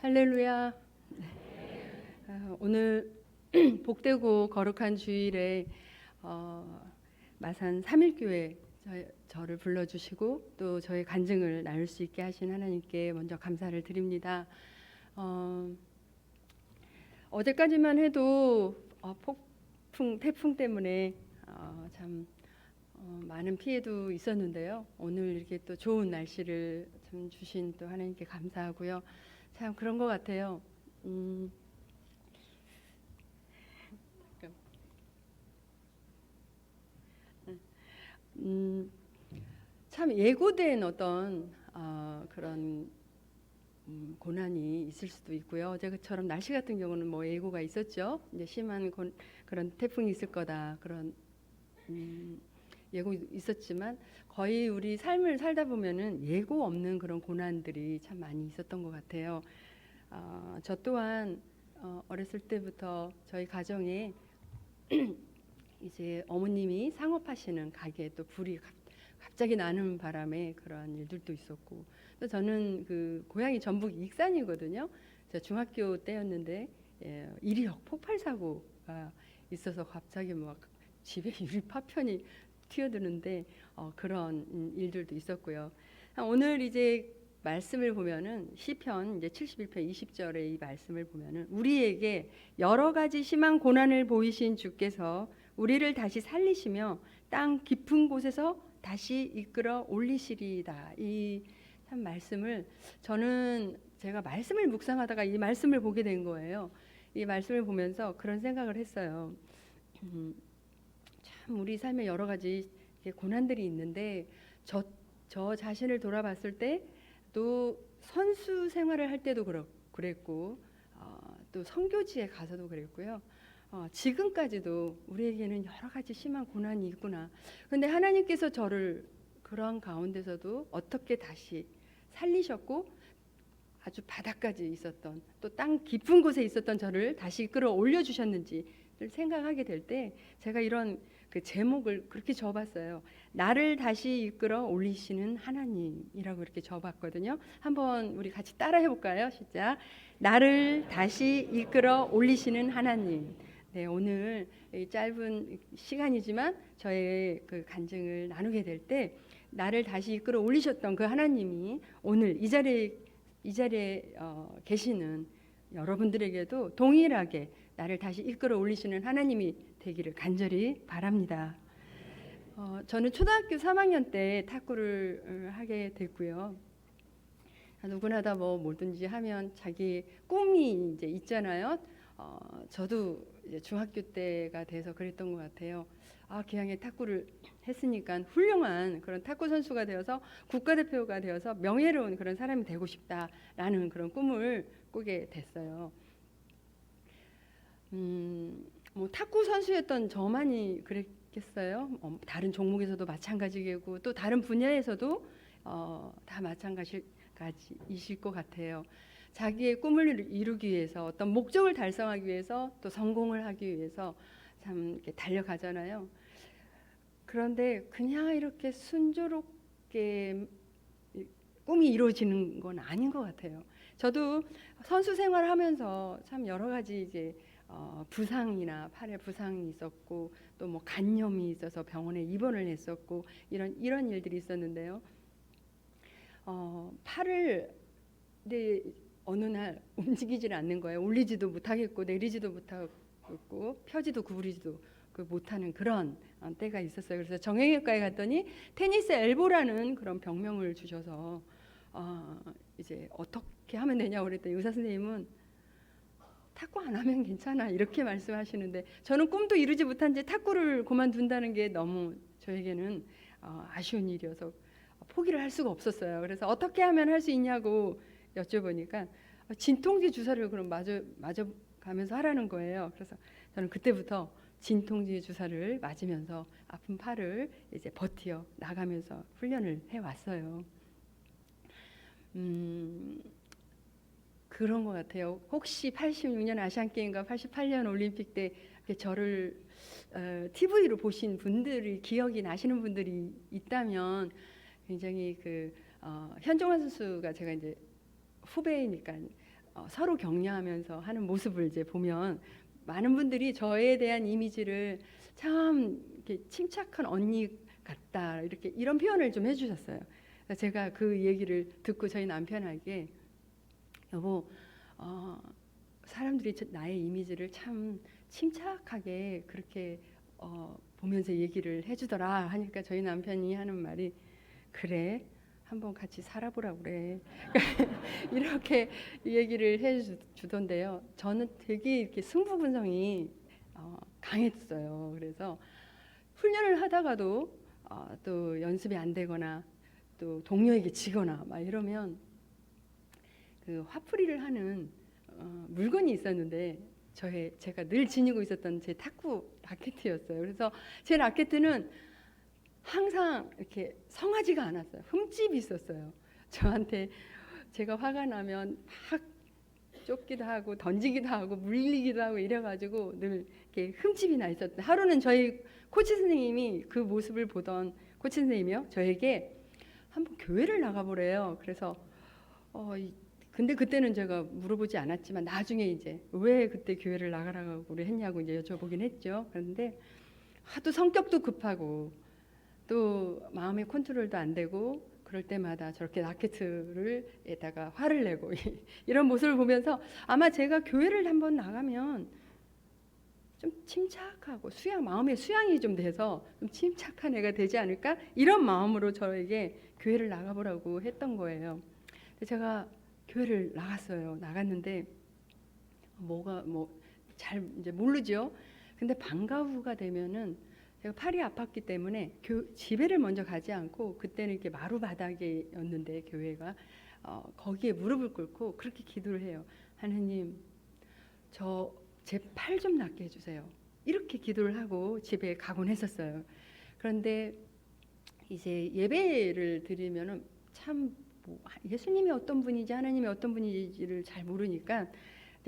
할렐루야. 오늘 복되고 거룩한 주일에 마산 삼일교회 저를 불러주시고 또 저의 간증을 나눌 수 있게 하신 하나님께 먼저 감사를 드립니다. 어제까지만 해도 태풍 때문에 참 많은 피해도 있었는데요. 오늘 이렇게 또 좋은 날씨를 참 주신 또 하나님께 감사하고요. 참 그런 것 같아요. 참 예고된 어떤 그런 고난이 있을 수도 있고요. 어제처럼 날씨 같은 경우는 뭐 예고가 있었죠. 이제 심한 그런 태풍이 있을 거다 그런 예고 있었지만 거의 우리 삶을 살다 보면은 예고 없는 그런 고난들이 참 많이 있었던 것 같아요. 저 또한 어렸을 때부터 저희 가정에 이제 어머님이 상업하시는 가게에 또 불이 갑자기 나는 바람에 그런 일들도 있었고, 또 저는 그 고향이 전북 익산이거든요. 저 중학교 때였는데 일이역 폭발 사고가 있어서 갑자기 막 집에 유리 파편이 튀어드는데 그런 일들도 있었고요. 오늘 이제 말씀을 보면은 시편 이제 71편 20절의 이 말씀을 보면은 우리에게 여러 가지 심한 고난을 보이신 주께서 우리를 다시 살리시며 땅 깊은 곳에서 다시 이끌어 올리시리이다. 이 참 말씀을 저는 제가 말씀을 묵상하다가 이 말씀을 보게 된 거예요. 이 말씀을 보면서 그런 생각을 했어요. 참 우리 삶에 여러 가지 고난들이 있는데 저 자신을 돌아봤을 때 또 선수 생활을 할 때도 그랬고 또 선교지에 가서도 그랬고요. 지금까지도 우리에게는 여러 가지 심한 고난이 있구나. 그런데 하나님께서 저를 그러한 가운데서도 어떻게 다시 살리셨고 아주 바닥까지 있었던 또 땅 깊은 곳에 있었던 저를 다시 끌어올려 주셨는지를 생각하게 될 때 제가 이런 그 제목을 그렇게 적어봤어요. 나를 다시 이끌어 올리시는 하나님이라고 이렇게 적어봤거든요. 한번 우리 같이 따라해 볼까요? 시작. 나를 다시 이끌어 올리시는 하나님. 네, 오늘 짧은 시간이지만 저의 그 간증을 나누게 될 때 나를 다시 이끌어 올리셨던 그 하나님이 오늘 이 자리에 계시는 여러분들에게도 동일하게 나를 다시 이끌어 올리시는 하나님이 되기를 간절히 바랍니다. 저는 초등학교 3학년 때 탁구를 하게 됐고요. 누구나 다 뭐든지 하면 자기 꿈이 이제 있잖아요. 저도 이제 중학교 때가 돼서 그랬던 것 같아요. 기왕에 탁구를 했으니까 훌륭한 그런 탁구 선수가 되어서 국가대표가 되어서 명예로운 그런 사람이 되고 싶다라는 그런 꿈을 꾸게 됐어요. 뭐 탁구 선수였던 저만이 그랬겠어요? 다른 종목에서도 마찬가지고 또 다른 분야에서도 다 마찬가지이실 것 같아요. 자기의 꿈을 이루기 위해서 어떤 목적을 달성하기 위해서 또 성공을 하기 위해서 참 이렇게 달려가잖아요. 그런데 그냥 이렇게 순조롭게 꿈이 이루어지는 건 아닌 것 같아요. 저도 선수 생활하면서 참 여러 가지 이제 부상이나 팔에 부상이 있었고 또 뭐 간염이 있어서 병원에 입원을 했었고 이런 일들이 있었는데요. 팔을 근데 어느 날 움직이질 않는 거예요. 올리지도 못하겠고 내리지도 못하겠고 펴지도 구부리지도 못하는 그런 때가 있었어요. 그래서 정형외과에 갔더니 테니스 엘보라는 그런 병명을 주셔서 이제 어떻게 하면 되냐고 그랬더니 의사 선생님은 탁구 안 하면 괜찮아 이렇게 말씀하시는데 저는 꿈도 이루지 못한 채 탁구를 그만둔다는 게 너무 저에게는 아쉬운 일이어서 포기를 할 수가 없었어요. 그래서 어떻게 하면 할 수 있냐고 여쭤보니까 진통제 주사를 그럼 맞아 가면서 하라는 거예요. 그래서 저는 그때부터 진통제 주사를 맞으면서 아픈 팔을 이제 버티어 나가면서 훈련을 해 왔어요. 그런 것 같아요. 혹시 86년 아시안 게임과 88년 올림픽 때 저를 TV로 보신 분들이 기억이 나시는 분들이 있다면 굉장히 현종환 선수가 제가 이제 후배니까 서로 격려하면서 하는 모습을 이제 보면 많은 분들이 저에 대한 이미지를 참 이렇게 침착한 언니 같다 이렇게 이런 표현을 좀 해주셨어요. 그래서 제가 그 얘기를 듣고 저희 남편에게 여보 사람들이 나의 이미지를 참 침착하게 그렇게 보면서 얘기를 해주더라 하니까 저희 남편이 하는 말이 그래 한번 같이 살아보라 그래 이렇게 얘기를 해주던데요. 저는 되게 이렇게 승부분성이 강했어요. 그래서 훈련을 하다가도 또 연습이 안 되거나 또 동료에게 지거나 막 이러면 그 화풀이를 하는 물건이 있었는데 제가 늘 지니고 있었던 제 탁구 라켓이었어요. 그래서 제 라켓은 항상 이렇게 성하지가 않았어요. 흠집이 있었어요. 저한테 제가 화가 나면 막 쫓기도 하고 던지기도 하고 물리기도 하고 이래가지고 늘 이렇게 흠집이 나 있었는데 하루는 저희 코치 선생님이 그 모습을 보던 코치 선생님이요 저에게 한번 교회를 나가보래요. 그래서 근데 그때는 제가 물어보지 않았지만 나중에 이제 왜 그때 교회를 나가라고 했냐고 이제 여쭤보긴 했죠. 그런데 하도 성격도 급하고 또 마음의 컨트롤도 안 되고 그럴 때마다 저렇게 라켓을 에다가 화를 내고 이런 모습을 보면서 아마 제가 교회를 한번 나가면 좀 침착하고 마음의 수양이 좀 돼서 좀 침착한 애가 되지 않을까 이런 마음으로 저에게 교회를 나가보라고 했던 거예요. 제가 교회를 나갔어요. 나갔는데 잘 이제 모르죠. 근데 방과 후가 되면은 제가 팔이 아팠기 때문에 집에를 먼저 가지 않고 그때는 이렇게 마루 바닥이었는데 교회가 거기에 무릎을 꿇고 그렇게 기도를 해요. 하느님, 제 팔 좀 낫게 해주세요. 이렇게 기도를 하고 집에 가곤 했었어요. 그런데 이제 예배를 드리면은 참 예수님이 어떤 분인지 하나님이 어떤 분인지를 잘 모르니까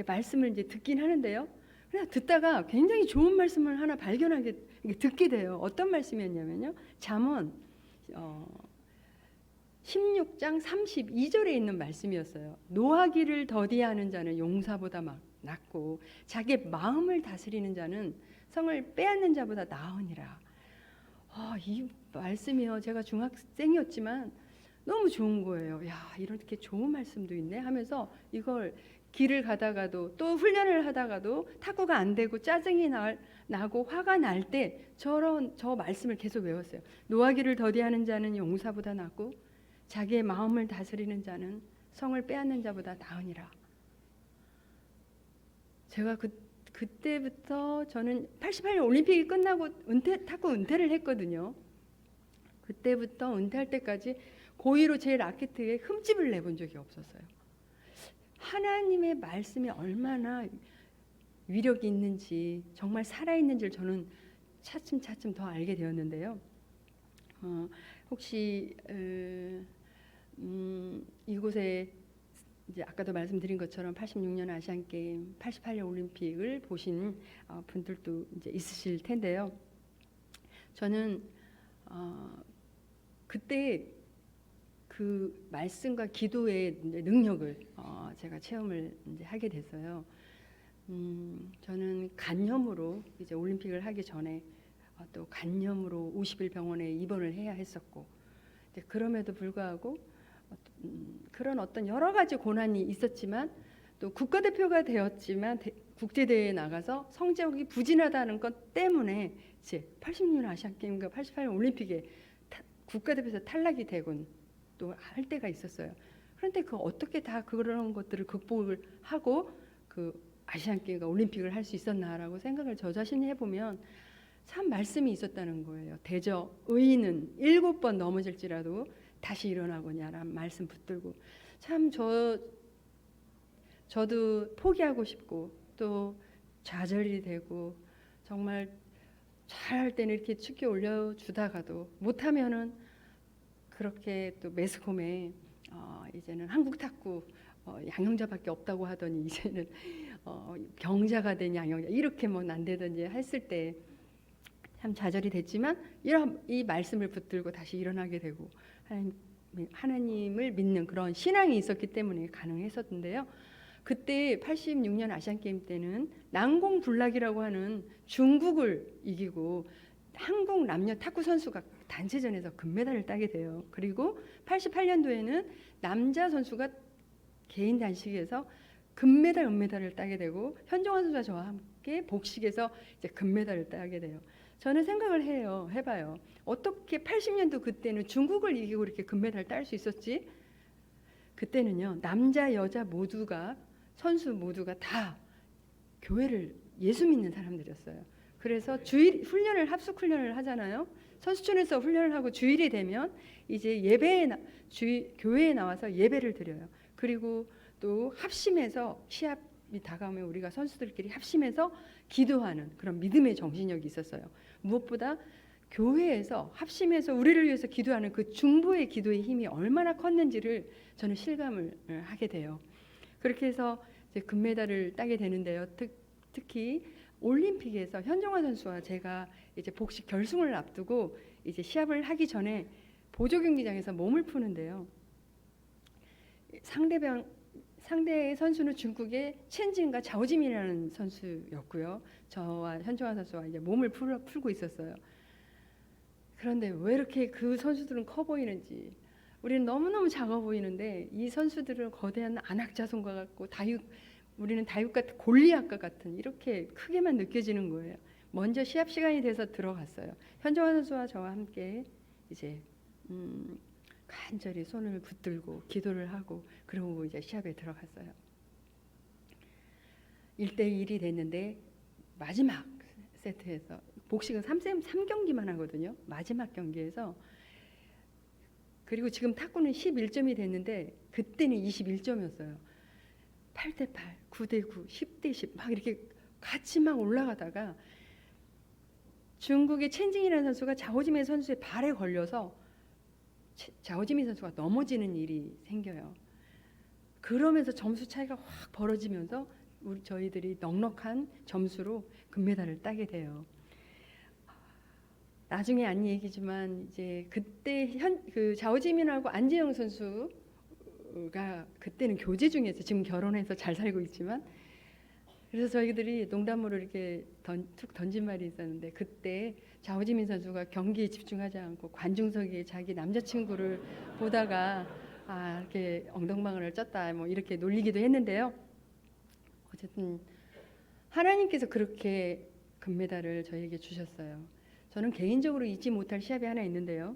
말씀을 이제 듣긴 하는데요. 그냥 듣다가 굉장히 좋은 말씀을 하나 발견하게 듣게 돼요. 어떤 말씀이었냐면요. 잠언 16장 32절에 있는 말씀이었어요. 노하기를 더디하는 자는 용사보다 낫고 자기 마음을 다스리는 자는 성을 빼앗는 자보다 나으니라. 이 말씀이요. 제가 중학생이었지만 너무 좋은 거예요. 야, 이렇게 좋은 말씀도 있네 하면서 이걸 길을 가다가도 또 훈련을 하다가도 탁구가 안 되고 짜증이 나고 화가 날 때 저 말씀을 계속 외웠어요. 노하기를 더디하는 자는 용사보다 낫고 자기의 마음을 다스리는 자는 성을 빼앗는 자보다 나으니라. 제가 그때부터 저는 88년 올림픽이 끝나고 탁구 은퇴를 했거든요. 그때부터 은퇴할 때까지 고의로 제 라켓에 흠집을 내본 적이 없었어요. 하나님의 말씀이 얼마나 위력이 있는지 정말 살아있는지를 저는 차츰 더 알게 되었는데요. 혹시 이곳에 이제 아까도 말씀드린 것처럼 86년 아시안 게임, 88년 올림픽을 보신 분들도 이제 있으실 텐데요. 저는 그때 그 말씀과 기도의 능력을 제가 체험을 이제 하게 됐어요. 저는 간염으로 이제 올림픽을 하기 전에 또 간염으로 50일 병원에 입원을 해야 했었고, 그럼에도 불구하고 그런 어떤 여러 가지 고난이 있었지만 또 국가대표가 되었지만 국제대회에 나가서 성적이 부진하다는 것 때문에 이제 86년 아시안게임과 88년 올림픽에 국가대표에서 탈락이 되곤 또 할 때가 있었어요. 그런데 어떻게 다 그런 것들을 극복을 하고 그 아시안게임과 올림픽을 할 수 있었나라고 생각을 저 자신이 해보면 참 말씀이 있었다는 거예요. 대저 의인은 7번 넘어질지라도 다시 일어나고냐라는 말씀 붙들고 참 저도 포기하고 싶고 또 좌절이 되고 정말 잘할 때는 이렇게 축게 올려주다가도 못하면은 그렇게 또 매스컴에 이제는 한국 탁구 양형자밖에 없다고 하더니 이제는 경자가 된 양형자 이렇게 뭐 안 되든지 했을 때 참 좌절이 됐지만 이 말씀을 붙들고 다시 일어나게 되고 하나님을 믿는 그런 신앙이 있었기 때문에 가능했었는데요. 그때 86년 아시안 게임 때는 난공불락이라고 하는 중국을 이기고 한국 남녀 탁구 선수가 단체전에서 금메달을 따게 돼요. 그리고 88년도에는 남자 선수가 개인 단식에서 금메달, 은메달을 따게 되고 현종환 선수와 저와 함께 복식에서 이제 금메달을 따게 돼요. 저는 생각을 해봐요. 어떻게 80년도 그때는 중국을 이기고 이렇게 금메달을 딸 수 있었지? 그때는요, 남자, 여자 모두가 선수 모두가 다 교회를 예수 믿는 사람들이었어요. 그래서 주일 훈련을 합숙 훈련을 하잖아요. 선수촌에서 훈련을 하고 주일이 되면 이제 교회에 나와서 예배를 드려요. 그리고 또 합심해서 시합이 다가오면 우리가 선수들끼리 합심해서 기도하는 그런 믿음의 정신력이 있었어요. 무엇보다 교회에서 합심해서 우리를 위해서 기도하는 그 중보의 기도의 힘이 얼마나 컸는지를 저는 실감을 하게 돼요. 그렇게 해서 이제 금메달을 따게 되는데요. 특히 올림픽에서 현정화 선수와 제가 이제 복식 결승을 앞두고 이제 시합을 하기 전에 보조 경기장에서 몸을 푸는데요. 상대 선수는 중국의 첸진과 자오지민이라는 선수였고요. 저와 현정화 선수와 이제 몸을 풀고 있었어요. 그런데 왜 이렇게 그 선수들은 커 보이는지, 우리는 너무너무 작아 보이는데 이 선수들은 거대한 안악자손과 같고 우리는 다윗 같은 골리앗과 같은 이렇게 크게만 느껴지는 거예요. 먼저 시합 시간이 돼서 들어갔어요. 현정환 선수와 저와 함께 이제 간절히 손을 붙들고 기도를 하고 그러고 이제 시합에 들어갔어요. 1대1이 됐는데 마지막 세트에서 복식은 3경기만 하거든요. 마지막 경기에서, 그리고 지금 탁구는 11점이 됐는데 그때는 21점이었어요. 8대8, 9대9, 10대10 막 이렇게 같이 막 올라가다가 중국의 첸징이라는 선수가 자오지민 선수의 발에 걸려서 자오지민 선수가 넘어지는 일이 생겨요. 그러면서 점수 차이가 확 벌어지면서 저희들이 넉넉한 점수로 금메달을 따게 돼요. 나중에 안 얘기지만 이제 그때 그 자오지민하고 안재영 선수가 그때는 교제 중이었어요. 지금 결혼해서 잘 살고 있지만. 그래서 저희들이 농담으로 이렇게 툭 던진 말이 있었는데, 그때 자오지민 선수가 경기에 집중하지 않고 관중석에 자기 남자친구를 보다가 이렇게 엉덩방아를 쪘다 뭐 이렇게 놀리기도 했는데요. 어쨌든 하나님께서 그렇게 금메달을 저희에게 주셨어요. 저는 개인적으로 잊지 못할 시합이 하나 있는데요.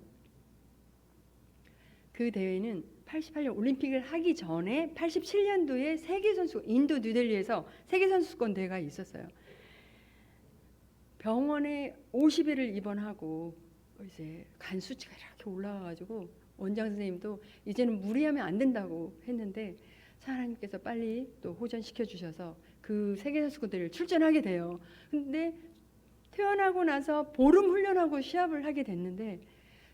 그 대회는 88년 올림픽을 하기 전에 87년도에 세계선수 인도 뉴델리에서 세계선수권 대회가 있었어요. 병원에 50일을 입원하고 이제 간 수치가 이렇게 올라가가지고 원장 선생님도 이제는 무리하면 안 된다고 했는데 하나님께서 빨리 또 호전시켜 주셔서 그 세계선수권 대회를 출전하게 돼요. 근데 태어나고 나서 보름 훈련하고 시합을 하게 됐는데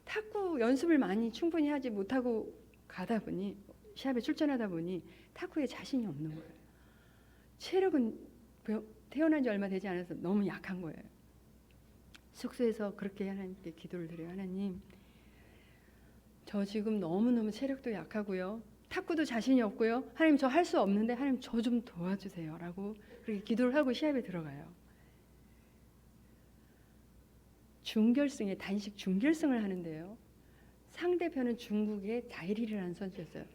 탁구 연습을 많이 충분히 하지 못하고 가다 보니 시합에 출전하다 보니 탁구에 자신이 없는 거예요. 체력은 태어난 지 얼마 되지 않아서 너무 약한 거예요. 숙소에서 그렇게 하나님께 기도를 드려요. 하나님, 저 지금 너무너무 체력도 약하고요. 탁구도 자신이 없고요. 하나님, 저 할 수 없는데 하나님 저 좀 도와주세요. 라고 그렇게 기도를 하고 시합에 들어가요. 단식 준결승을 하는데요. 상대편은 중국의 자이리라는 선수였어요.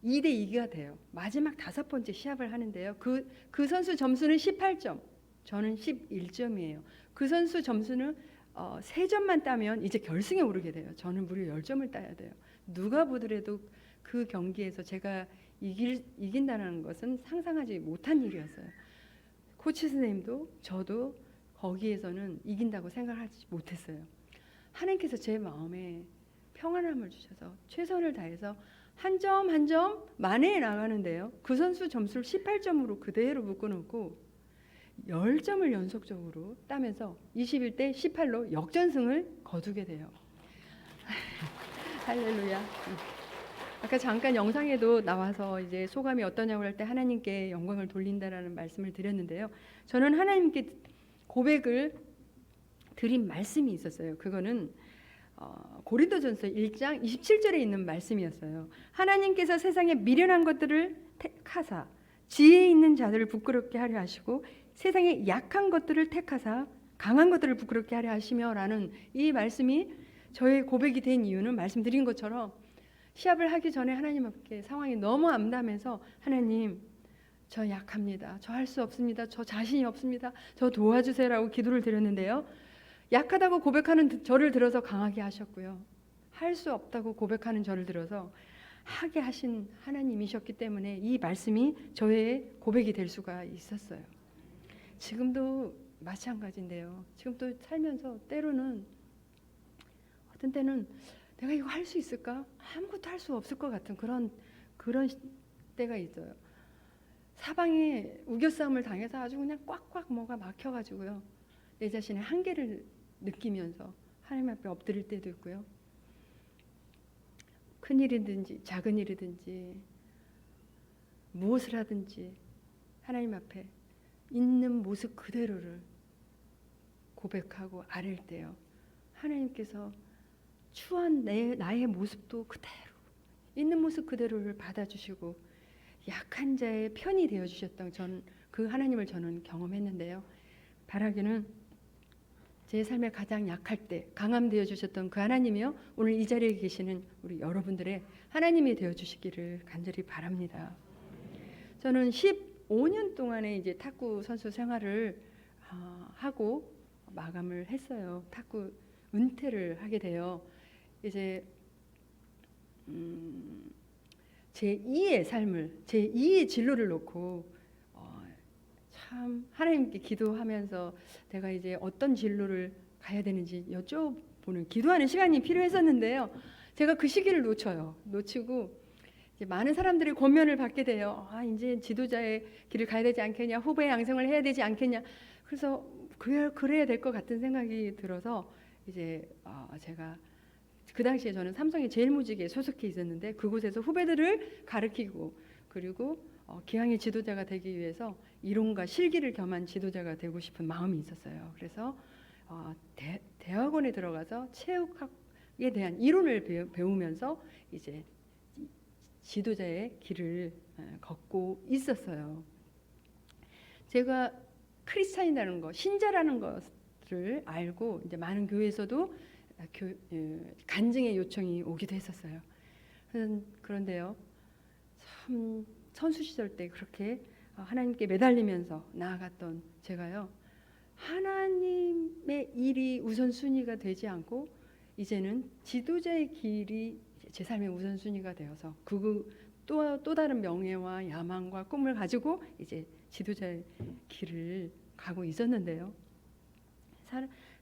2대2가 돼요. 마지막 5번째 시합을 하는데요. 그 선수 점수는 18점, 저는 11점이에요. 그 선수 점수는 3점만 따면 이제 결승에 오르게 돼요. 저는 무려 10점을 따야 돼요. 누가 보더라도 그 경기에서 제가 이긴다는 것은 상상하지 못한 일이었어요. 코치 선생님도 저도 거기에서는 이긴다고 생각하지 못했어요. 하나님께서 제 마음에 평안함을 주셔서 최선을 다해서 한 점 한 점 만회해 나가는데요. 그 선수 점수를 18점으로 그대로 묶어놓고 10점을 연속적으로 따면서 21대 18로 역전승을 거두게 돼요. 할렐루야. 아까 잠깐 영상에도 나와서 이제 소감이 어떠냐고 할 때 하나님께 영광을 돌린다라는 말씀을 드렸는데요. 저는 하나님께 고백을 드린 말씀이 있었어요. 그거는 고린도전서 1장 27절에 있는 말씀이었어요. 하나님께서 세상에 미련한 것들을 택하사 지혜 있는 자들을 부끄럽게 하려 하시고 세상의 약한 것들을 택하사 강한 것들을 부끄럽게 하려 하시며라는 이 말씀이 저의 고백이 된 이유는 말씀드린 것처럼 시합을 하기 전에 하나님 앞에 상황이 너무 암담해서 하나님 저 약합니다. 저 할 수 없습니다. 저 자신이 없습니다. 저 도와주세요라고 기도를 드렸는데요. 약하다고 고백하는 저를 들어서 강하게 하셨고요. 할 수 없다고 고백하는 저를 들어서 하게 하신 하나님이셨기 때문에 이 말씀이 저의 고백이 될 수가 있었어요. 지금도 마찬가지인데요. 지금도 살면서 때로는 어떤 때는 내가 이거 할 수 있을까? 아무것도 할 수 없을 것 같은 그런 때가 있어요. 사방에 우겨싸움을 당해서 아주 그냥 꽉꽉 뭐가 막혀가지고요. 내 자신의 한계를 느끼면서 하나님 앞에 엎드릴 때도 있고요. 큰 일이든지 작은 일이든지 무엇을 하든지 하나님 앞에 있는 모습 그대로를 고백하고 아랠 때요. 하나님께서 추한 나의 모습도 그대로 있는 모습 그대로를 받아주시고 약한 자의 편이 되어주셨던 그 하나님을 저는 경험했는데요. 바라기는 제 삶에 가장 약할 때 강함 되어주셨던 그 하나님이요. 오늘 이 자리에 계시는 우리 여러분들의 하나님이 되어주시기를 간절히 바랍니다. 저는 15년 동안의 이제 탁구 선수 생활을 하고 마감을 했어요. 탁구 은퇴를 하게 돼요. 이제 제2의 삶을, 제2의 진로를 놓고 참 하나님께 기도하면서 내가 이제 어떤 진로를 가야 되는지 여쭤보는 기도하는 시간이 필요했었는데요. 제가 그 시기를 놓치고 이제 많은 사람들의 권면을 받게 돼요. 이제 지도자의 길을 가야 되지 않겠냐, 후배 양성을 해야 되지 않겠냐. 그래서 그래야 될 것 같은 생각이 들어서 이제 제가 그 당시에 저는 삼성의 제일모직에 소속해 있었는데 그곳에서 후배들을 가르치고 그리고 기왕의 지도자가 되기 위해서 이론과 실기를 겸한 지도자가 되고 싶은 마음이 있었어요. 그래서 대학원에 들어가서 체육학에 대한 이론을 배우면서 이제 지도자의 길을 걷고 있었어요. 제가 크리스찬이라는 것, 신자라는 것을 알고 이제 많은 교회에서도 간증의 요청이 오기도 했었어요. 그런데요, 참 선수 시절 때 그렇게 하나님께 매달리면서 나아갔던 제가요, 하나님의 일이 우선순위가 되지 않고 이제는 지도자의 길이 제 삶의 우선순위가 되어서 또 다른 명예와 야망과 꿈을 가지고 이제 지도자의 길을 가고 있었는데요.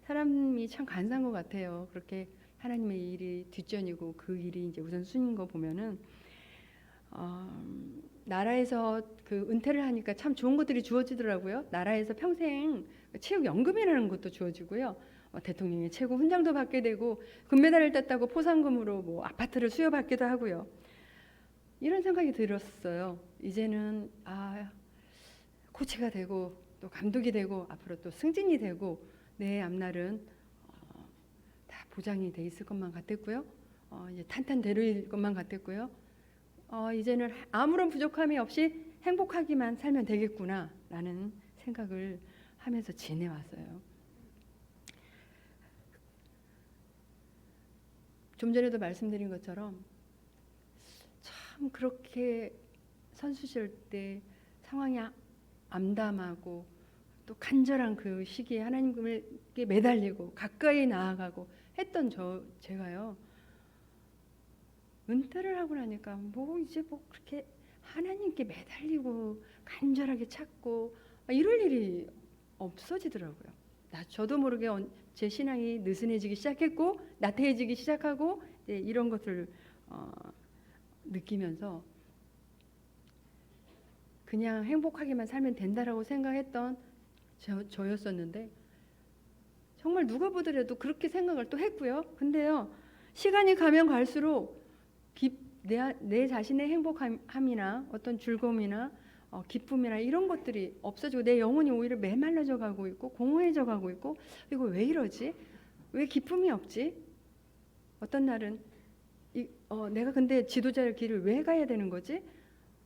사람이 참 간사한 것 같아요. 그렇게 하나님의 일이 뒷전이고 그 일이 이제 우선순위인 거 보면은 나라에서 그 은퇴를 하니까 참 좋은 것들이 주어지더라고요. 나라에서 평생 체육연금이라는 것도 주어지고요. 대통령의 최고 훈장도 받게 되고 금메달을 땄다고 포상금으로 뭐 아파트를 수여받기도 하고요. 이런 생각이 들었어요. 이제는 코치가 되고 또 감독이 되고 앞으로 또 승진이 되고 내 앞날은 다 보장이 돼 있을 것만 같았고요. 이제 탄탄대로일 것만 같았고요. 이제는 아무런 부족함이 없이 행복하기만 살면 되겠구나라는 생각을 하면서 지내왔어요. 좀 전에도 말씀드린 것처럼 참 그렇게 선수 시절 때 상황이 암담하고 또 간절한 그 시기에 하나님께 매달리고 가까이 나아가고 했던 제가요, 은퇴를 하고 나니까 이제 그렇게 하나님께 매달리고 간절하게 찾고 이럴 일이 없어지더라고요. 저도 모르게 제 신앙이 느슨해지기 시작했고 나태해지기 시작하고 이런 것을 느끼면서 그냥 행복하게만 살면 된다라고 생각했던 저였었는데 정말 누가 보더라도 그렇게 생각을 또 했고요. 근데요, 시간이 가면 갈수록 내 자신의 행복함이나 어떤 즐거움이나 기쁨이나 이런 것들이 없어지고 내 영혼이 오히려 메말라져 가고 있고 공허해져 가고 있고, 이거 왜 이러지? 왜 기쁨이 없지? 어떤 날은 내가 근데 지도자의 길을 왜 가야 되는 거지?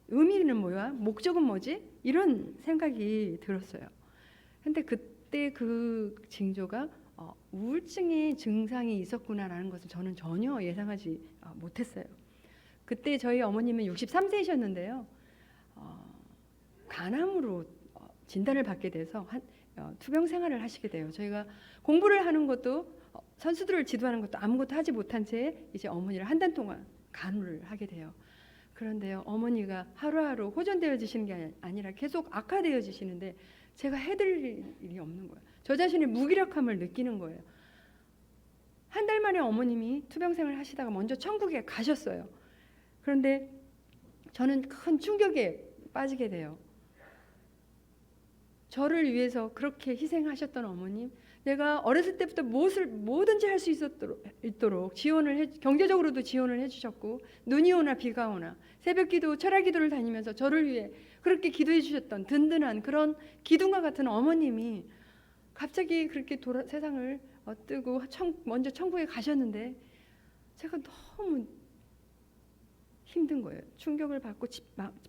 의미는 뭐야? 목적은 뭐지? 이런 생각이 들었어요. 근데 그때 그 징조가 우울증의 증상이 있었구나라는 것을 저는 전혀 예상하지 못했어요. 그때 저희 어머님은 63세이셨는데요. 간암으로 진단을 받게 돼서 투병 생활을 하시게 돼요. 저희가 공부를 하는 것도 선수들을 지도하는 것도 아무것도 하지 못한 채 이제 어머니를 한 달 동안 간호를 하게 돼요. 그런데요, 어머니가 하루하루 호전되어지시는 게 아니라 계속 악화되어지시는데 제가 해드릴 일이 없는 거예요. 저 자신의 무기력함을 느끼는 거예요. 한 달 만에 어머님이 투병생활을 하시다가 먼저 천국에 가셨어요. 그런데 저는 큰 충격에 빠지게 돼요. 저를 위해서 그렇게 희생하셨던 어머님, 내가 어렸을 때부터 뭐든지 할 수 있도록 경제적으로도 지원을 해주셨고, 눈이 오나 비가 오나 새벽기도 철야기도를 다니면서 저를 위해 그렇게 기도해 주셨던 든든한 그런 기둥과 같은 어머님이 갑자기 그렇게 세상을 뜨고 먼저 천국에 가셨는데 제가 너무 힘든 거예요. 충격을 받고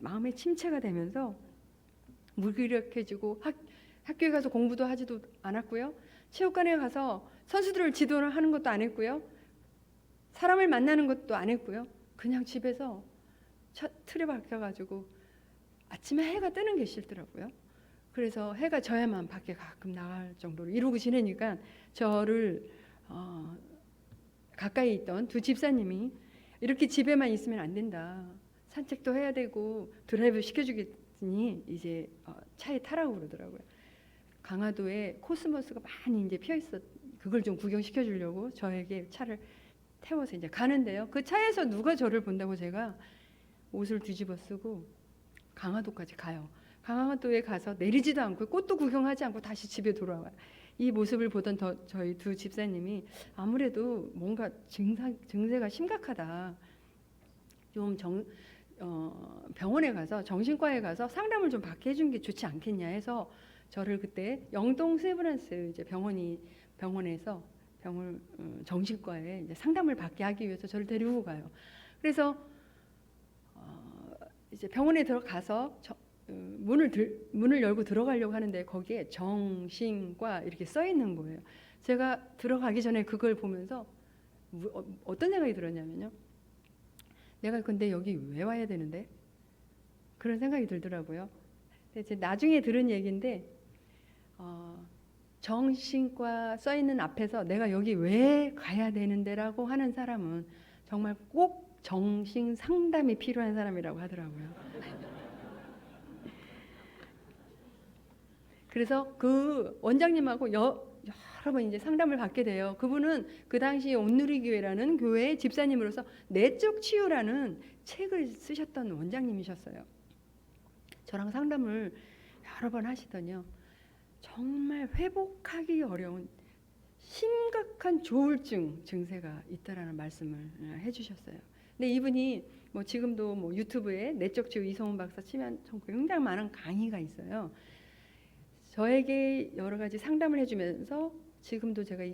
마음의 침체가 되면서 무기력해지고 학교에 가서 공부도 하지도 않았고요. 체육관에 가서 선수들을 지도를 하는 것도 안 했고요. 사람을 만나는 것도 안 했고요. 그냥 집에서 틀에 박혀가지고 아침에 해가 뜨는 게 싫더라고요. 그래서 해가 져야만 밖에 가끔 나갈 정도로 이러고 지내니까 저를 가까이 있던 두 집사님이 이렇게 집에만 있으면 안 된다. 산책도 해야 되고 드라이브 시켜주겠니 이제 차에 타라고 그러더라고요. 강화도에 코스모스가 많이 이제 피어 있었. 그걸 좀 구경시켜 주려고 저에게 차를 태워서 이제 가는데요. 그 차에서 누가 저를 본다고 제가 옷을 뒤집어 쓰고 강화도까지 가요. 강화도에 가서 내리지도 않고 꽃도 구경하지 않고 다시 집에 돌아와요. 이 모습을 보던 저희 두 집사님이 아무래도 뭔가 증세가 심각하다. 좀 병원에 가서 정신과에 가서 상담을 좀 받게 해준 게 좋지 않겠냐 해서 저를 그때 영동 세브란스 이제 병원에서 정신과에 이제 상담을 받게 하기 위해서 저를 데리고 가요. 그래서 이제 병원에 들어가서 문을 열고 들어가려고 하는데 거기에 정신과 이렇게 써 있는 거예요. 제가 들어가기 전에 그걸 보면서 어떤 생각이 들었냐면요. 내가 근데 여기 왜 와야 되는데? 그런 생각이 들더라고요. 근데 나중에 들은 얘기인데 정신과 써 있는 앞에서 내가 여기 왜 가야 되는데라고 하는 사람은 정말 꼭 정신 상담이 필요한 사람이라고 하더라고요. 그래서 그 원장님하고 여러 번 이제 상담을 받게 돼요. 그분은 그 당시 온누리교회라는 교회의 집사님으로서 내적 치유라는 책을 쓰셨던 원장님이셨어요. 저랑 상담을 여러 번 하시더니요. 정말 회복하기 어려운 심각한 조울증 증세가 있다라는 말씀을 해주셨어요. 근데 이분이 지금도 유튜브에 내적 치유 이성훈 박사 치면 굉장히 많은 강의가 있어요. 저에게 여러 가지 상담을 해주면서 지금도 제가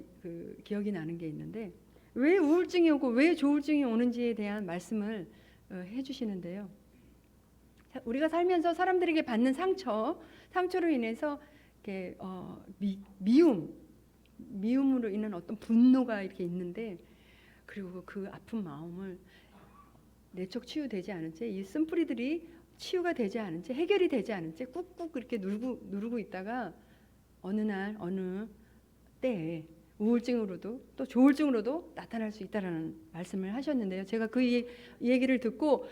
기억이 나는 게 있는데 왜 우울증이 오고 왜 조울증이 오는지에 대한 말씀을 해주시는데요. 우리가 살면서 사람들에게 받는 상처로 인해서 이렇게 미움으로 인한 어떤 분노가 이렇게 있는데 그리고 그 아픈 마음을 내적 치유되지 않은 채 이 쓴뿌리들이 치유가 되지 않은 채 해결이 되지 않은 채 꾹꾹 이렇게 누르고 있다가 어느 날 어느 때에 우울증으로도 또 조울증으로도 나타날 수 있다라는 말씀을 하셨는데요. 제가 그 얘기를 듣고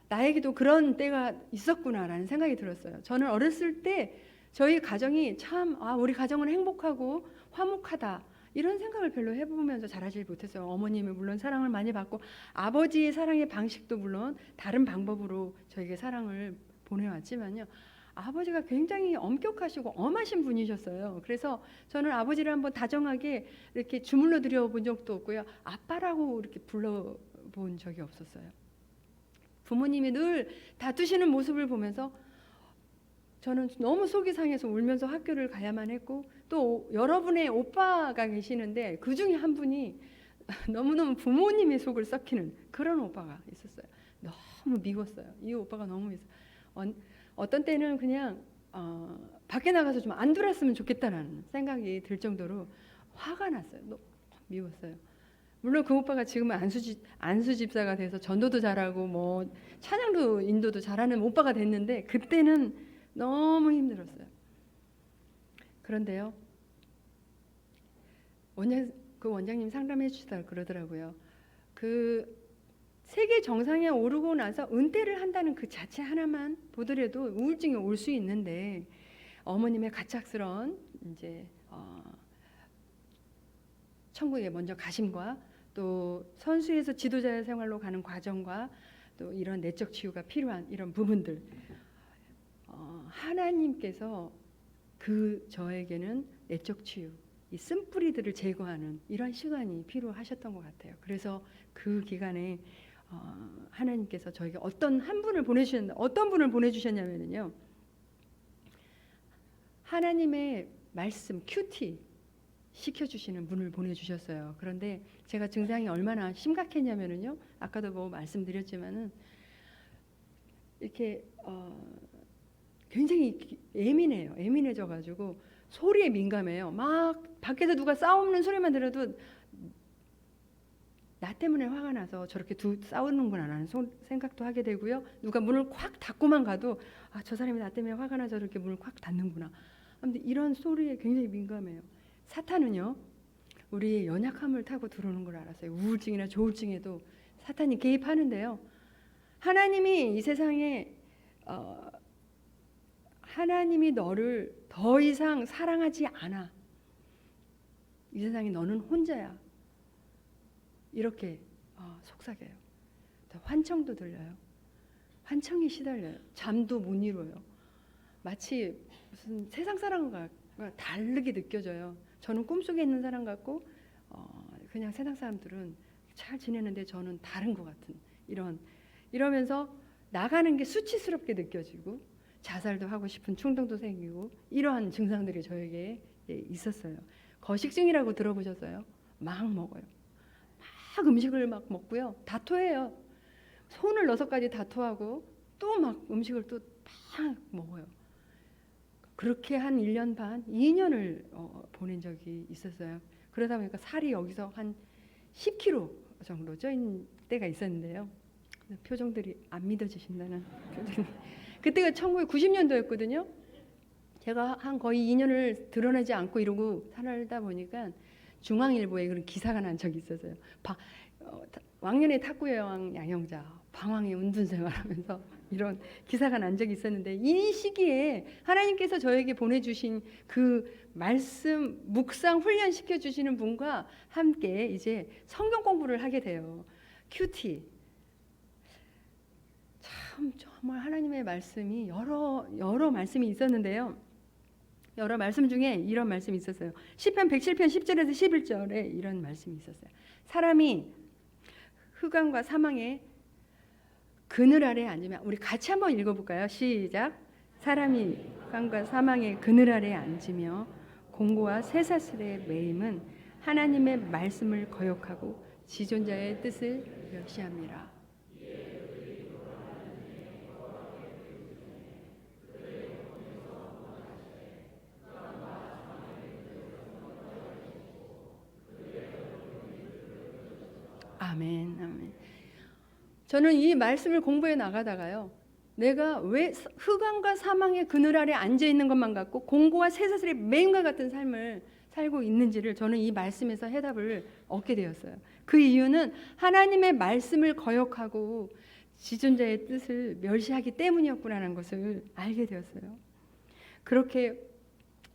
나에게도 그런 때가 있었구나라는 생각이 들었어요. 저는 어렸을 때 저희 가정이 참 우리 가정은 행복하고 화목하다 이런 생각을 별로 해보면서 자라질 못했어요. 어머님이 물론 사랑을 많이 받고 아버지의 사랑의 방식도 물론 다른 방법으로 저에게 사랑을 보내왔지만요. 아버지가 굉장히 엄격하시고 엄하신 분이셨어요. 그래서 저는 아버지를 한번 다정하게 이렇게 주물러 드려본 적도 없고요. 아빠라고 이렇게 불러본 적이 없었어요. 부모님이 늘 다투시는 모습을 보면서 저는 너무 속이 상해서 울면서 학교를 가야만 했고 또 여러분의 오빠가 계시는데 그 중에 한 분이 너무너무 부모님의 속을 썩히는 그런 오빠가 있었어요. 너무 미웠어요. 이 오빠가 너무 미웠어요. 어떤 때는 그냥 밖에 나가서 좀 안 돌았으면 좋겠다라는 생각이 들 정도로 화가 났어요. 너무 미웠어요. 물론 그 오빠가 지금은 안수 집사가 돼서 전도도 잘하고 뭐 찬양도 인도도 잘하는 오빠가 됐는데 그때는 너무 힘들었어요. 그런데요, 그 원장님 상담해 주시다 그러더라고요. 그 세계 정상에 오르고 나서 은퇴를 한다는 그 자체 하나만 보더라도 우울증이 올 수 있는데 어머님의 가착스러운 이제 천국에 먼저 가심과 또 선수에서 지도자 생활로 가는 과정과 또 이런 내적 치유가 필요한 이런 부분들, 하나님께서 저에게는 내적 치유, 이 쓴뿌리들을 제거하는 이런 시간이 필요하셨던 것 같아요. 그래서 그 기간에 하나님께서 저에게 어떤 분을 보내주셨냐면요, 하나님의 말씀 큐티 시켜주시는 분을 보내주셨어요. 그런데 제가 증상이 얼마나 심각했냐면요, 아까도 뭐 말씀드렸지만은 이렇게 굉장히 예민해져가지고 소리에 민감해요. 막 밖에서 누가 싸우는 소리만 들어도 나 때문에 화가 나서 저렇게 싸우는구나 라는 생각도 하게 되고요. 누가 문을 콱 닫고만 가도 저 사람이 나 때문에 화가 나서 저렇게 문을 콱 닫는구나. 근데 이런 소리에 굉장히 민감해요. 사탄은요, 우리의 연약함을 타고 들어오는 걸 알았어요. 우울증이나 조울증에도 사탄이 개입하는데요, 하나님이 이 세상에 하나님이 너를 더 이상 사랑하지 않아, 이 세상에 너는 혼자야, 이렇게 속삭여요. 환청도 들려요. 환청이 시달려요. 잠도 못 이뤄요. 마치 무슨 세상 사람과 다르게 느껴져요. 저는 꿈속에 있는 사람 같고 그냥 세상 사람들은 잘 지내는데 저는 다른 것 같은 이러면서 나가는 게 수치스럽게 느껴지고 자살도 하고 싶은 충동도 생기고 이러한 증상들이 저에게 있었어요. 거식증이라고 들어보셨어요? 막 먹어요. 막 음식을 막 먹고요. 다토해요. 손을 6가지 다토하고 또 막 음식을 또 막 먹어요. 그렇게 한 1년 반, 2년을 보낸 적이 있었어요. 그러다 보니까 살이 여기서 한 10kg 정도 쪄인 때가 있었는데요. 표정들이 안 믿어지신다는 표정이. 그때가 1990년도였거든요. 제가 한 거의 2년을 드러내지 않고 이러고 살다 보니까 중앙일보에 그런 기사가 난 적이 있었어요. 왕년의 탁구여왕 양형자, 방황의 운둔생활하면서 이런 기사가 난 적이 있었는데, 이 시기에 하나님께서 저에게 보내주신 그 말씀 묵상 훈련시켜 주시는 분과 함께 이제 성경 공부를 하게 돼요. 큐티. 참 정말 하나님의 말씀이 여러 말씀이 있었는데요. 여러 말씀 중에 이런 말씀이 있었어요. 시편 107편 10절에서 11절에 이런 말씀이 있었어요. 사람이 흑암과 사망의 그늘 아래 앉으면, 우리 같이 한번 읽어볼까요? 시작. 사람이 흑암과 사망의 그늘 아래 앉으며 공고와 쇠사슬에 매임은 하나님의 말씀을 거역하고 지존자의 뜻을 멸시합니다. 아멘, 아멘. 저는 이 말씀을 공부해 나가다가요, 내가 왜 흑암과 사망의 그늘 아래 앉아 있는 것만 같고 공고와 쇠사슬의 매임과 같은 삶을 살고 있는지를 저는 이 말씀에서 해답을 얻게 되었어요. 그 이유는 하나님의 말씀을 거역하고 지존자의 뜻을 멸시하기 때문이었구나라는 것을 알게 되었어요. 그렇게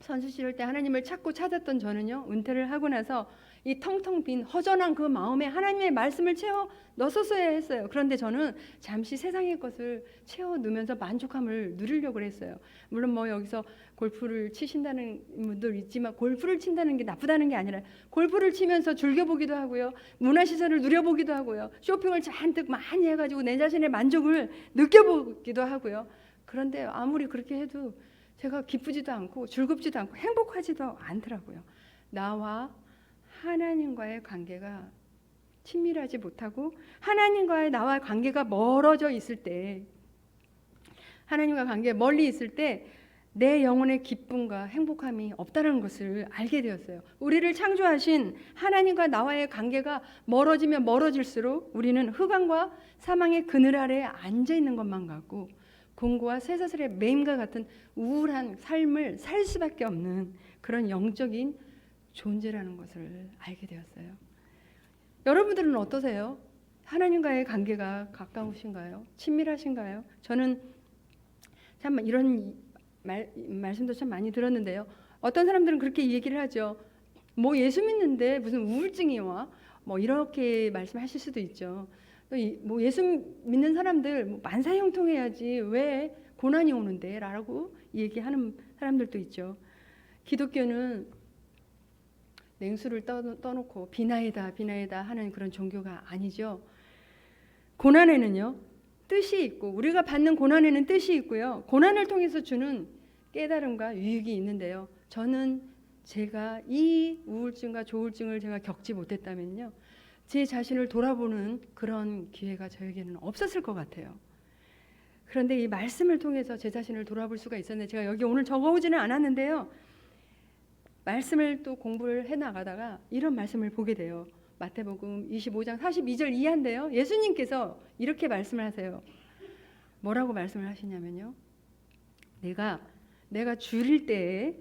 선수 시절 때 하나님을 찾았던 저는요, 은퇴를 하고 나서 이 텅텅 빈 허전한 그 마음에 하나님의 말씀을 채워 넣었어야 했어요. 그런데 저는 잠시 세상의 것을 채워 넣으면서 만족함을 누리려고 했어요. 물론 뭐 여기서 골프를 치신다는 분들 있지만, 골프를 친다는 게 나쁘다는 게 아니라 골프를 치면서 즐겨보기도 하고요, 문화시설을 누려보기도 하고요, 쇼핑을 잔뜩 많이 해가지고 내 자신의 만족을 느껴보기도 하고요. 그런데 아무리 그렇게 해도 제가 기쁘지도 않고 즐겁지도 않고 행복하지도 않더라고요. 나와 하나님과의 관계가 친밀하지 못하고 하나님과의 나와 관계가 멀어져 있을 때, 하나님과 관계 멀리 있을 때 내 영혼의 기쁨과 행복함이 없다는 것을 알게 되었어요. 우리를 창조하신 하나님과 나와의 관계가 멀어지면 멀어질수록 우리는 흑암과 사망의 그늘 아래에 앉아 있는 것만 같고 공고와 쇠사슬의 매임과 같은 우울한 삶을 살 수밖에 없는 그런 영적인 존재라는 것을 알게 되었어요. 여러분들은 어떠세요? 하나님과의 관계가 가까우신가요? 친밀하신가요? 저는 참 이런 말씀도 참 많이 들었는데요. 어떤 사람들은 그렇게 얘기를 하죠. 뭐 예수 믿는데 무슨 우울증이 와? 뭐 이렇게 말씀하실 수도 있죠. 뭐 예수 믿는 사람들 뭐 만사형통해야지 왜 고난이 오는데? 라고 얘기하는 사람들도 있죠. 기독교는 냉수를 떠놓고 비나이다 비나이다 하는 그런 종교가 아니죠. 고난에는요 뜻이 있고 우리가 받는 고난에는 뜻이 있고요. 고난을 통해서 주는 깨달음과 유익이 있는데요. 저는 제가 이 우울증과 조울증을 제가 겪지 못했다면요. 제 자신을 돌아보는 그런 기회가 저에게는 없었을 것 같아요. 그런데 이 말씀을 통해서 제 자신을 돌아볼 수가 있었는데 제가 여기 오늘 적어오지는 않았는데요. 말씀을 또 공부를 해나가다가 이런 말씀을 보게 돼요. 마태복음 25장 42절 이하인데요. 예수님께서 이렇게 말씀을 하세요. 뭐라고 말씀을 하시냐면요. 내가 줄일 때에